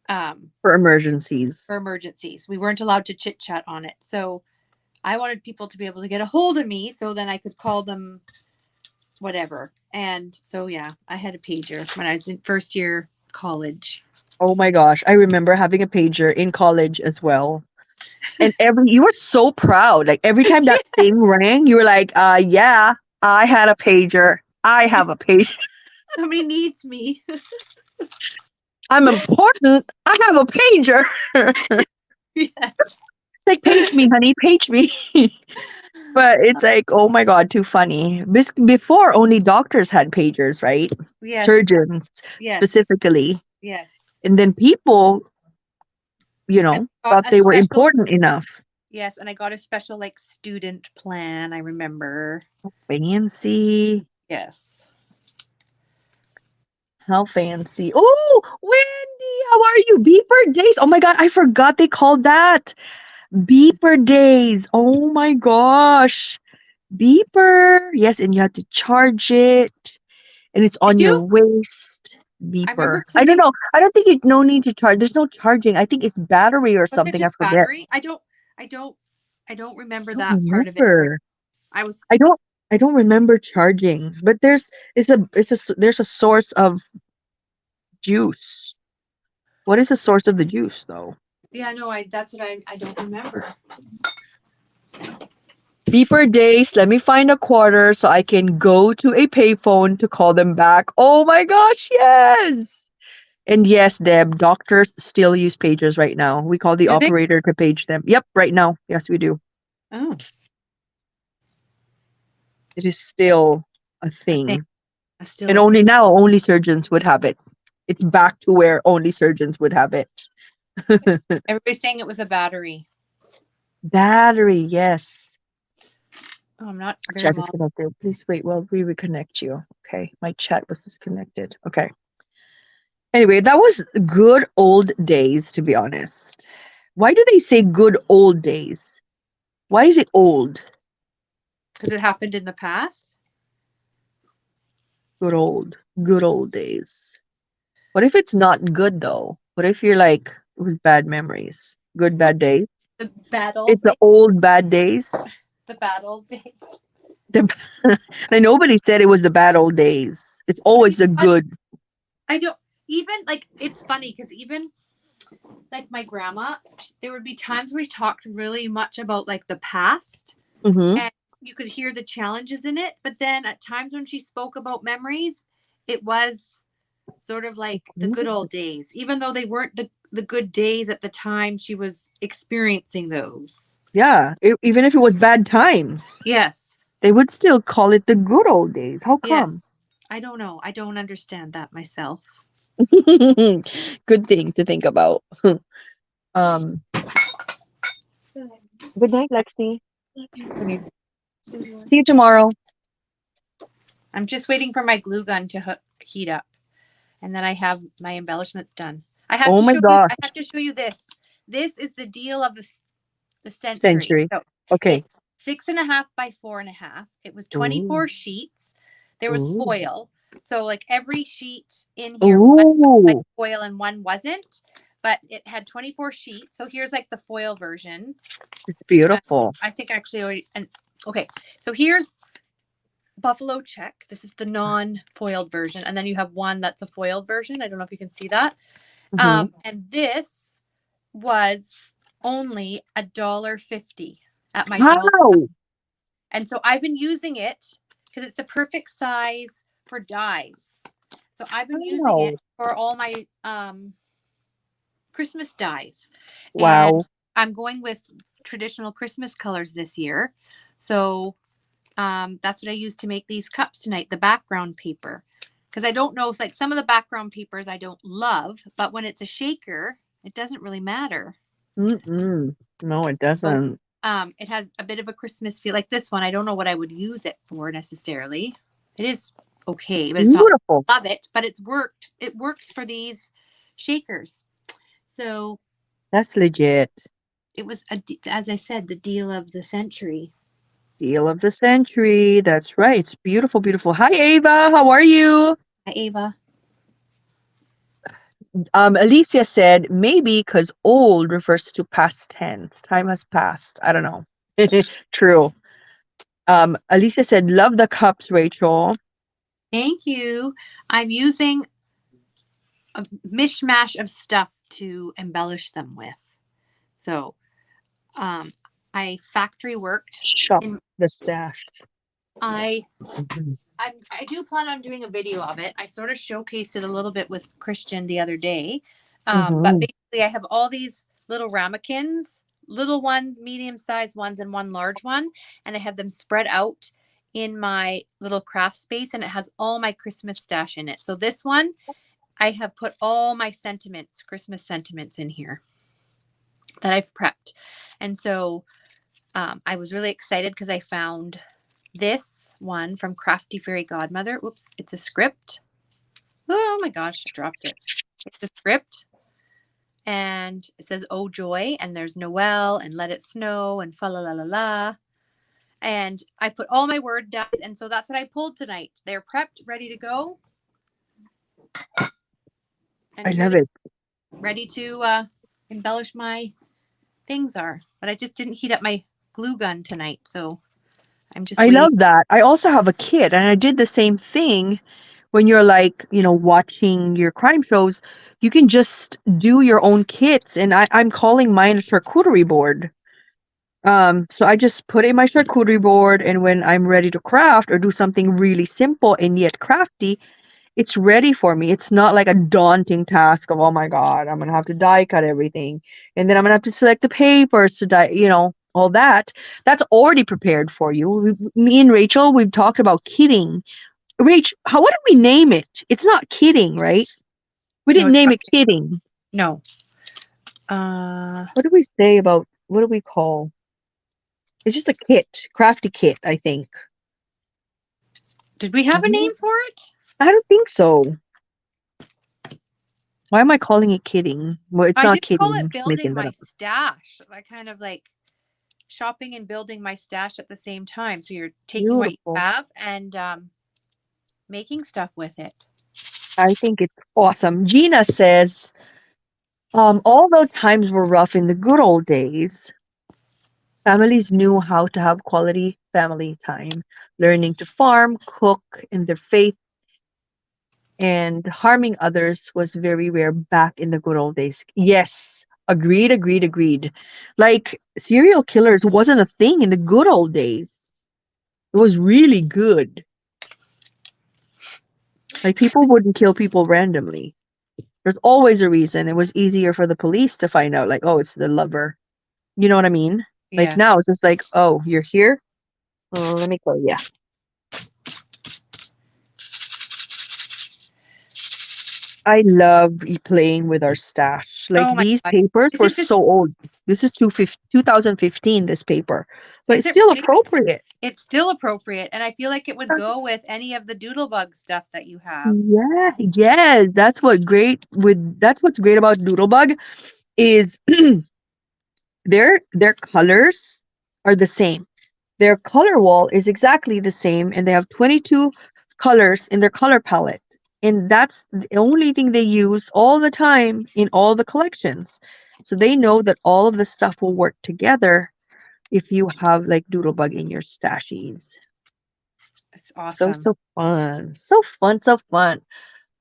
For emergencies. for emergencies, we weren't allowed to chit chat on it. So I wanted people to be able to get a hold of me so then I could call them whatever. And so yeah, I had a pager when I was in first year college. Oh my gosh, I remember having a pager in college as well. And you were so proud. Like every time that thing rang, you were like, yeah, I had a pager. I have a pager. Somebody needs me. I'm important. I have a pager. Yes. It's like, page me, honey, page me. But it's like, oh my God, too funny. Before, only doctors had pagers, right? Yes. Surgeons Yes. specifically. Yes. And then people, And got thought a they were special, important enough. yes, and I got a special like student plan, I remember. Fancy. Yes. How fancy. Oh, Wendy, how are you? Beeper days. Oh my God, I forgot they called that. Beeper days. Oh my gosh. Beeper. Yes, and you had to charge it. And it's Did on your you? waist. I remember Beeper. I don't clicking. know. I don't think you no need to charge. There's no charging. I think it's battery or Was it something. I just forget. battery? I don't I don't remember I don't that part of it where remember. I was I don't I don't remember charging. But there's a source of juice. What is the source of the juice though? yeah, no, I that's what I don't remember. Beeper days. Let me find a quarter so I can go to a payphone to call them back. Oh my gosh, yes. And yes, Deb, doctors still use pagers right now. We call the Do they? operator to page them. Yep, right now. Yes, we do. Oh, It is still a a thing. thing. Still And a thing. only now, only surgeons would have it. It's back to where only surgeons would have it. Everybody's saying it was a battery. Battery, yes. Oh, I'm not very Chat well. disconnected. Please wait while we reconnect you. Okay, my chat was disconnected. Okay. Anyway, that was good old days, to be honest. Why do they say good old days? Why is it old? Because it happened in the past. Good old days. What if it's not good though? What if you're like, it was bad memories? Good bad days? The battle It's the day. old bad days. The battle day. The, and nobody said it was the bad old days. It's But you always the know what? good. I don't even like it's funny because even like my grandma, there would be times where we talked really much about like the past Mm-hmm. and you could hear the challenges in it. But then at times when she spoke about memories, it was sort of like the good old days, even though they weren't the good days at the time she was experiencing those. Yeah, even if it was bad times, Yes. they would still call it the good old days. How come? Yes. I don't know. I don't understand that myself. Good thing to think about. um, good night, Lexi. Okay. See you tomorrow. I'm just waiting for my glue gun to heat up, and then I have my embellishments done. I have Oh to my show you. gosh, I have to show you this. This is the deal of the century. century. So Okay. it's 6.5 by 4.5. It was Ooh. 24 sheets. There was Ooh. foil. So like every sheet in here, one was like Ooh. foil and one wasn't. But it had 24 sheets. So here's like the foil version. It's beautiful. I think actually already. And okay, so here's buffalo check. This is the non-foiled version, and then you have one that's a foiled version. I don't know if you can see that. Hmm. And this was only $1.50 at my dollar. How? And so I've been using it because it's the perfect size for dies. So I've been using Wow. it for all my Christmas dies. And Wow. I'm going with traditional Christmas colors this year. So That's what I used to make these cups tonight, the background paper. Because I don't know, like some of the background papers I don't love, but when it's a shaker, it doesn't really matter. Mm-mm. No, it So, doesn't. it has a bit of a Christmas feel. Like this one, I don't know what I would use it for necessarily. It is okay, but it's not Beautiful. love it, but it's worked. It works for these shakers. So That's legit. it was as I said, the deal of the century. Deal of the century. That's right. It's beautiful, beautiful. Hi, Ava. How are you? Hi, Ava. Alicia said maybe because old refers to past tense. Time has passed. I don't know. True. Alicia said, love the cups, Rachel. Thank you. I'm using a mishmash of stuff to embellish them with. So, I factory worked. Shop In, the stash. I Mhm. I do plan on doing a video of it. I sort of showcased it a little bit with Christian the other day. But Mhm. basically, I have all these little ramekins, little ones, medium-sized ones, and one large one, and I have them spread out in my little craft space, and it has all my Christmas stash in it. So this one, I have put all my sentiments, Christmas sentiments in here that I've prepped. And so I was really excited because I found this one from Crafty Fairy Godmother. Oops, it's a script. Oh my gosh, I dropped it. It's a script. And it says, Oh Joy, and there's Noel and Let It Snow and fa la la la la. And I put all my word dies, and so that's what I pulled tonight. They're prepped, ready to go. And I here love they're it. ready to embellish my things are. But I just didn't heat up my glue gun tonight, so I'm just I waiting. love that. I also have a kid, and I did the same thing when you're like, watching your crime shows. You can just do your own kits, and I'm calling mine a charcuterie board. So I just put in my charcuterie board, and when I'm ready to craft or do something really simple and yet crafty, it's ready for me. It's not like a daunting task of, oh my God, I'm gonna have to die cut everything. And then I'm gonna have to select the papers to die, all that. That's already prepared for you. Me and Rachel, we've talked about kitting. Rach, what did we name it? It's not kidding, right? We No, didn't it's name not. it kidding. No. What do we say about what do we call? It's just a kit, crafty kit, I think. Did we have a Mhm. name for it? I don't think so. Why am I calling it kidding? Well, it's I not just call kidding. I'm it just building making that my up. stash. I kind of like shopping and building my stash at the same time. So you're taking what you Beautiful. have and making stuff with it. I think it's awesome. Gina says, although times were rough in the good old days, families knew how to have quality family time, learning to farm, cook in their faith, and harming others was very rare back in the good old days. Yes, agreed, agreed, agreed. Like serial killers wasn't a thing in the good old days. It was really good. Like people wouldn't kill people randomly. There's always a reason. It was easier for the police to find out, like, oh, it's the lover. You know what I mean? Like Yes. now it's just like, oh, you're here? Oh, let me go. Yeah. I love playing with our stash. Like Oh my these God. papers This were is just, so old. This is 2015, this paper. But is it's it still really? appropriate. It's still appropriate. And I feel like it would go with any of the Doodlebug stuff that you have. Yeah, yeah. That's what's great about Doodlebug is their colors are the same. Their color wall is exactly the same, and they have 22 colors in their color palette. And that's the only thing they use all the time in all the collections. So they know that all of the stuff will work together if you have like Doodlebug in your stashies. It's So, awesome. so fun. So fun, so fun.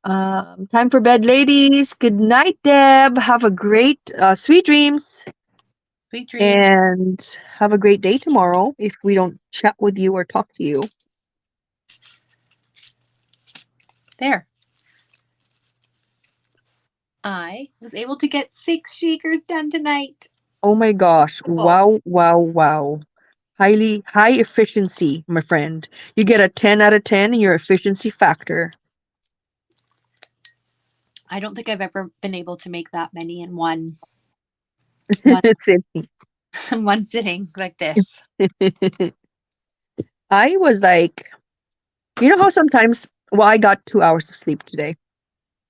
Time for bed, ladies. Good night, Deb. Have a great, sweet dreams. Sweet dreams. And have a great day tomorrow if we don't chat with you or talk to you. There. I was able to get 6 shakers done tonight. Oh my gosh. Cool. Wow, wow, wow. high efficiency, my friend. You get a 10 out of 10 in your efficiency factor. I don't think I've ever been able to make that many in one Sydney. one sitting like this. I was like, you know how sometimes, well, I got 2 hours of sleep today.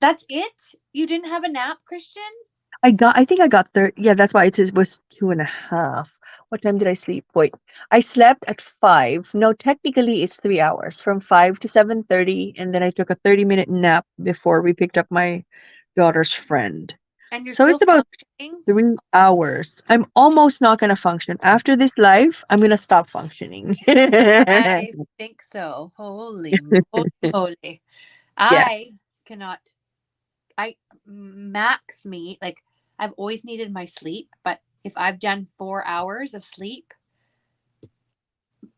That's it? You didn't have a nap, Christian? I think I got there. Yeah, that's why it was 2.5. What time did I sleep? Wait, I slept at 5. No, technically it's 3 hours from 5 to 7:30. And then I took a 30-minute nap before we picked up my daughter's friend. And you're So still it's about functioning? 3 hours. I'm almost not going to function. After this live, I'm going to stop functioning. I think so. Holy moly. Yes. I cannot, I max me, like I've always needed my sleep, but if I've done 4 hours of sleep,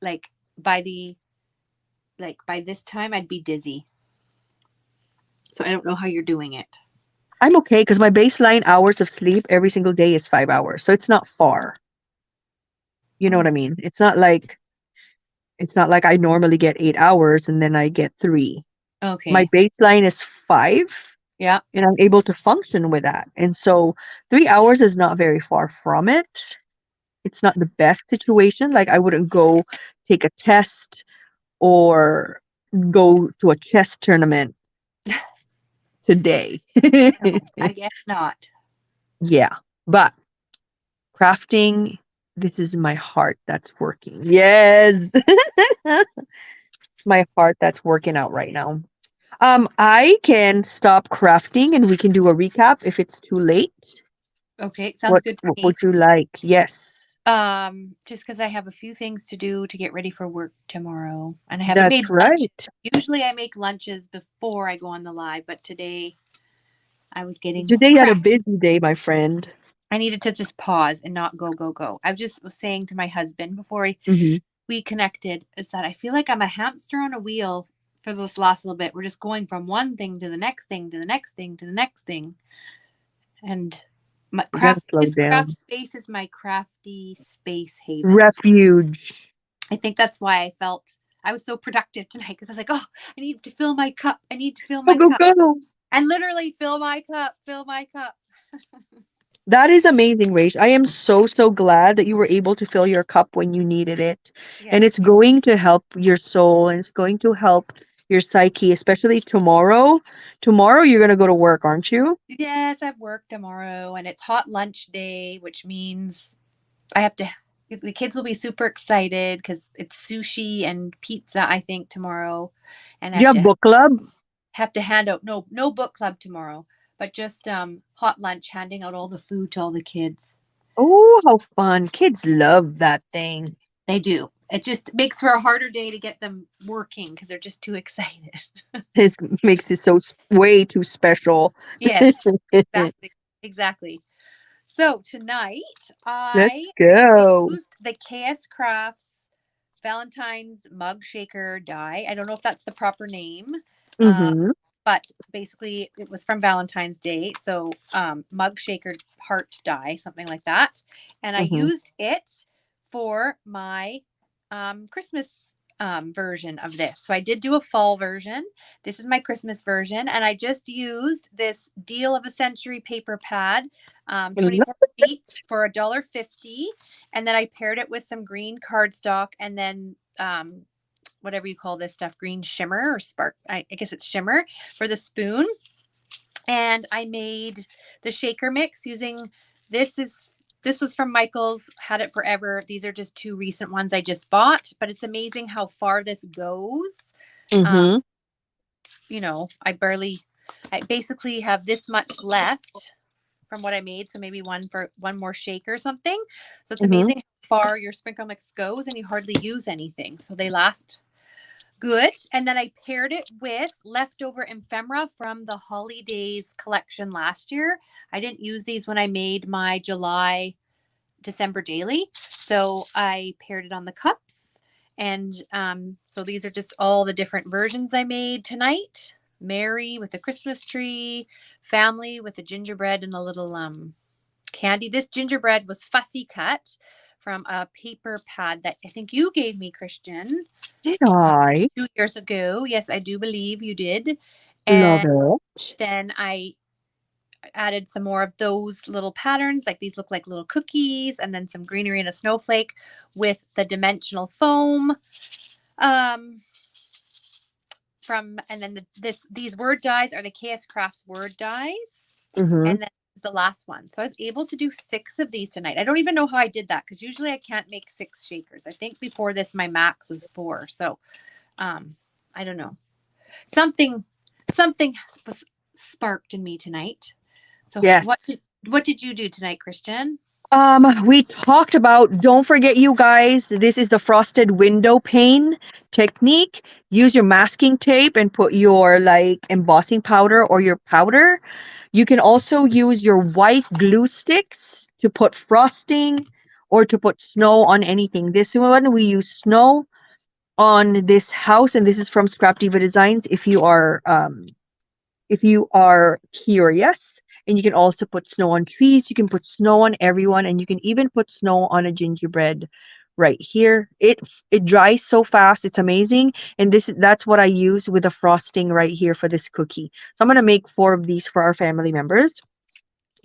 like by the, like by this time I'd be dizzy. So I don't know how you're doing it. I'm okay because my baseline hours of sleep every single day is 5 hours. So it's not far. You know what Oh, I mean? It's not like I normally get 8 hours and then I get three. My okay. baseline is five Yeah. and I'm able to function with that. And so 3 hours is not very far from it. It's not the best situation. Like I wouldn't go take a test or go to a chess tournament today. No, I guess not. Yeah. But crafting, this is my heart that's working. Yes. It's my heart that's working out right now. I can stop crafting and we can do a recap if it's too late. Okay. Sounds What good to what me. would you like? Yes. Just because I have a few things to do to get ready for work tomorrow, and I haven't That's made lunch. right. Usually I make lunches before I go on the live, but today I was getting Today had a crafty. busy day, my friend. I needed to just pause and not go, go, go. I just was saying to my husband before Hmm. we connected is that I feel like I'm a hamster on a wheel for this last little bit. We're just going from one thing to the next thing to the next thing to the next thing. And my You gotta slow this craft down. space is my crafty space haven. Refuge. I think that's why I felt I was so productive tonight because I was like, oh, I need to fill my cup. I need to fill Go, my go, cup. go. And literally fill my cup, fill my cup. That is amazing, Rach. I am so, so glad that you were able to fill your cup when you needed it. And it's Yes. going to help your soul and it's going to help your psyche, especially tomorrow. Tomorrow, you're going to go to work, aren't you? Yes, I've work tomorrow and it's hot lunch day, which means I have to the kids will be super excited because it's sushi and pizza, I think, tomorrow. And I Do you have book club? have to hand out no book club tomorrow, but just hot lunch, handing out all the food to all the kids. Oh, how fun. Kids love that thing. They do. It just makes for a harder day to get them working because they're just too excited. It makes it so way too special. Yes, exactly. Exactly. So tonight Let's I go. used the KS Crafts Valentine's mug shaker die. I don't know if that's the proper name, uh, Mm-hmm. but basically it was from Valentine's Day. So mug shaker heart die, something like that. And I Mm-hmm. used it for my Christmas version of this. So I did do a fall version. This is my Christmas version. And I just used this Deal of a Century paper pad, I love 24 feet for $1.50. And then I paired it with some green cardstock and then whatever you call this stuff, green shimmer or spark. I guess it's shimmer for the spoon. And I made the shaker mix using this is this was from Michael's, had it forever. These are just two recent ones I just bought, but it's amazing how far this goes. Um, Mm-hmm. I basically have this much left from what I made. So maybe one more shake or something. So it's Mm-hmm. amazing how far your sprinkle mix goes and you hardly use anything. So they last good. And then I paired it with leftover ephemera from the holidays collection last year. I didn't use these when I made my July December daily. So I paired it on the cups. And so these are just all the different versions I made tonight. Mary with a Christmas tree, family with a gingerbread and a little candy. This gingerbread was fussy cut from a paper pad that I think you gave me, Christian, Did I? 2 years ago. Yes, I do believe you did. Love And it. then I added some more of those little patterns. Like these look like little cookies, and then some greenery and a snowflake with the dimensional foam. And then these word dies are the KS Crafts word dies. Mm-hmm. And then the last one. So I was able to do 6 of these tonight. I don't even know how I did that because usually I can't make 6 shakers. I think before this my max was 4. So I don't know. Something was sparked in me tonight. So Yes. what did you do tonight, Christian? We talked about, don't forget you guys, this is the frosted window pane technique. Use your masking tape and put your like embossing powder or your powder. You can also use your white glue sticks to put frosting or to put snow on anything. This one we use snow on this house, and this is from Scrap Diva Designs if you are curious. And you can also put snow on trees, you can put snow on everyone, and you can even put snow on a gingerbread right here. It dries so fast, it's amazing. And that's what I use with the frosting right here for this cookie. So I'm going to make 4 of these for our family members.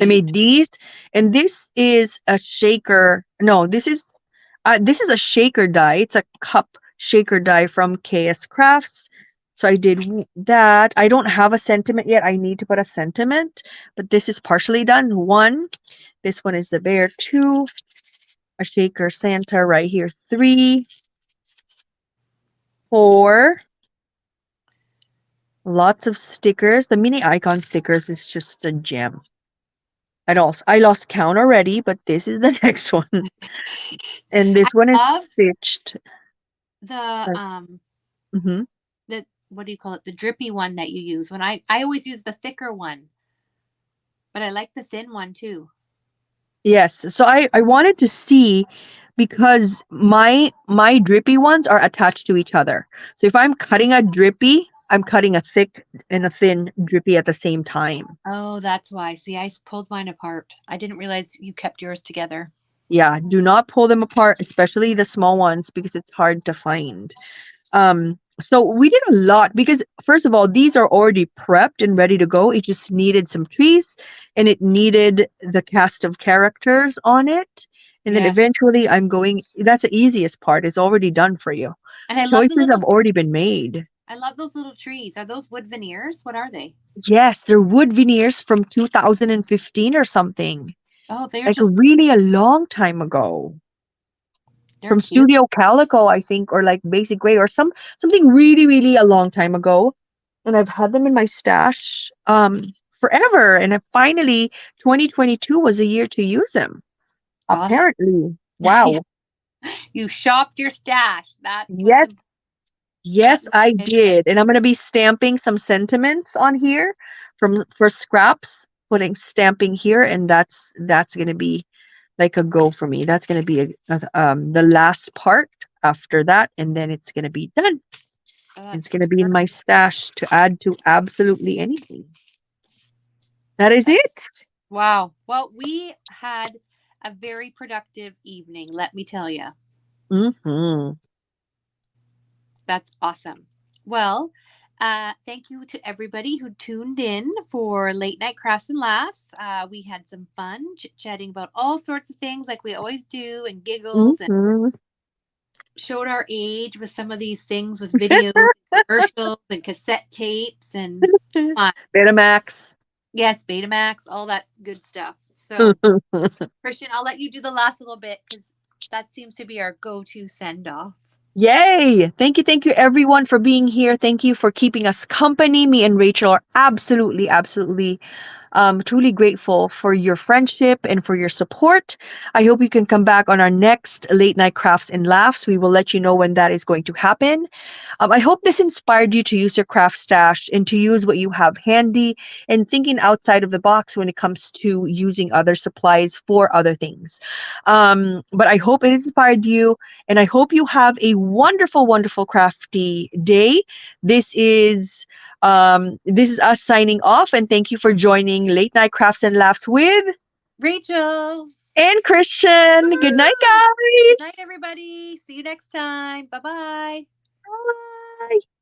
I Cute. made these, and this is a shaker. No, this is a shaker die. It's a cup shaker die from KS Crafts. So I did that. I don't have a sentiment yet. I need to put a sentiment, but this is partially done. 1. This one is the bear. 2. A shaker Santa right here. 3. 4. Lots of stickers. The mini icon stickers is just a gem. I lost count already, but this is the next one. And I this one is love stitched. the Mm-hmm. the what do you call it? The drippy one that you use. When I always use the thicker one, but I like the thin one too. Yes. So I wanted to see because my drippy ones are attached to each other. So if I'm cutting a drippy, I'm cutting a thick and a thin drippy at the same time. Oh, that's why. See, I pulled mine apart. I didn't realize you kept yours together. Yeah, do not pull them apart, especially the small ones because it's hard to find. So we did a lot because first of all, these are already prepped and ready to go. It just needed some trees and it needed the cast of characters on it. And then Yes. eventually that's the easiest part. It's already done for you. And I love the Choices little have already been made. I love those little trees. Are those wood veneers? What are they? Yes, they're wood veneers from 2015 or something. Oh, they're Like just really a long time ago. they're From cute. Studio Calico, I think, or like Basic Way, or something really, really a long time ago. And I've had them in my stash forever. And finally, 2022 was a year to use them. Awesome. Apparently, wow. You shopped your stash. That's what's Yes, important. yes, I Good, good. did. And I'm gonna be stamping some sentiments on here for scraps, putting stamping here, and that's gonna be like a go for me. That's gonna be the last part after that, and then it's gonna be done. Oh, It's that's gonna be in perfect. my stash to add to absolutely anything. That is it. Wow. Well, we had a very productive evening, let me tell you. Mm-hmm. That's awesome. Well, thank you to everybody who tuned in for Late Night Crafts and Laughs. We had some fun chatting about all sorts of things like we always do, and giggles, and Mm-hmm. showed our age with some of these things with videos, commercials, and cassette tapes, and fun. Betamax. Yes, Betamax, all that good stuff. So, Christian, I'll let you do the last little bit because that seems to be our go-to send-off. Yay! Thank you, everyone, for being here. Thank you for keeping us company. Me and Rachel are absolutely, absolutely truly grateful for your friendship and for your support. I hope you can come back on our next Late Night Crafts and Laughs. We will let you know when that is going to happen. I hope this inspired you to use your craft stash and to use what you have handy and thinking outside of the box when it comes to using other supplies for other things. But I hope it inspired you, and I hope you have a wonderful, wonderful crafty day. This is us signing off, and thank you for joining Late Night Crafts and Laughs with Rachel. and Christian. Good night, Good night, guys. everybody. See you next time. Bye bye. Bye.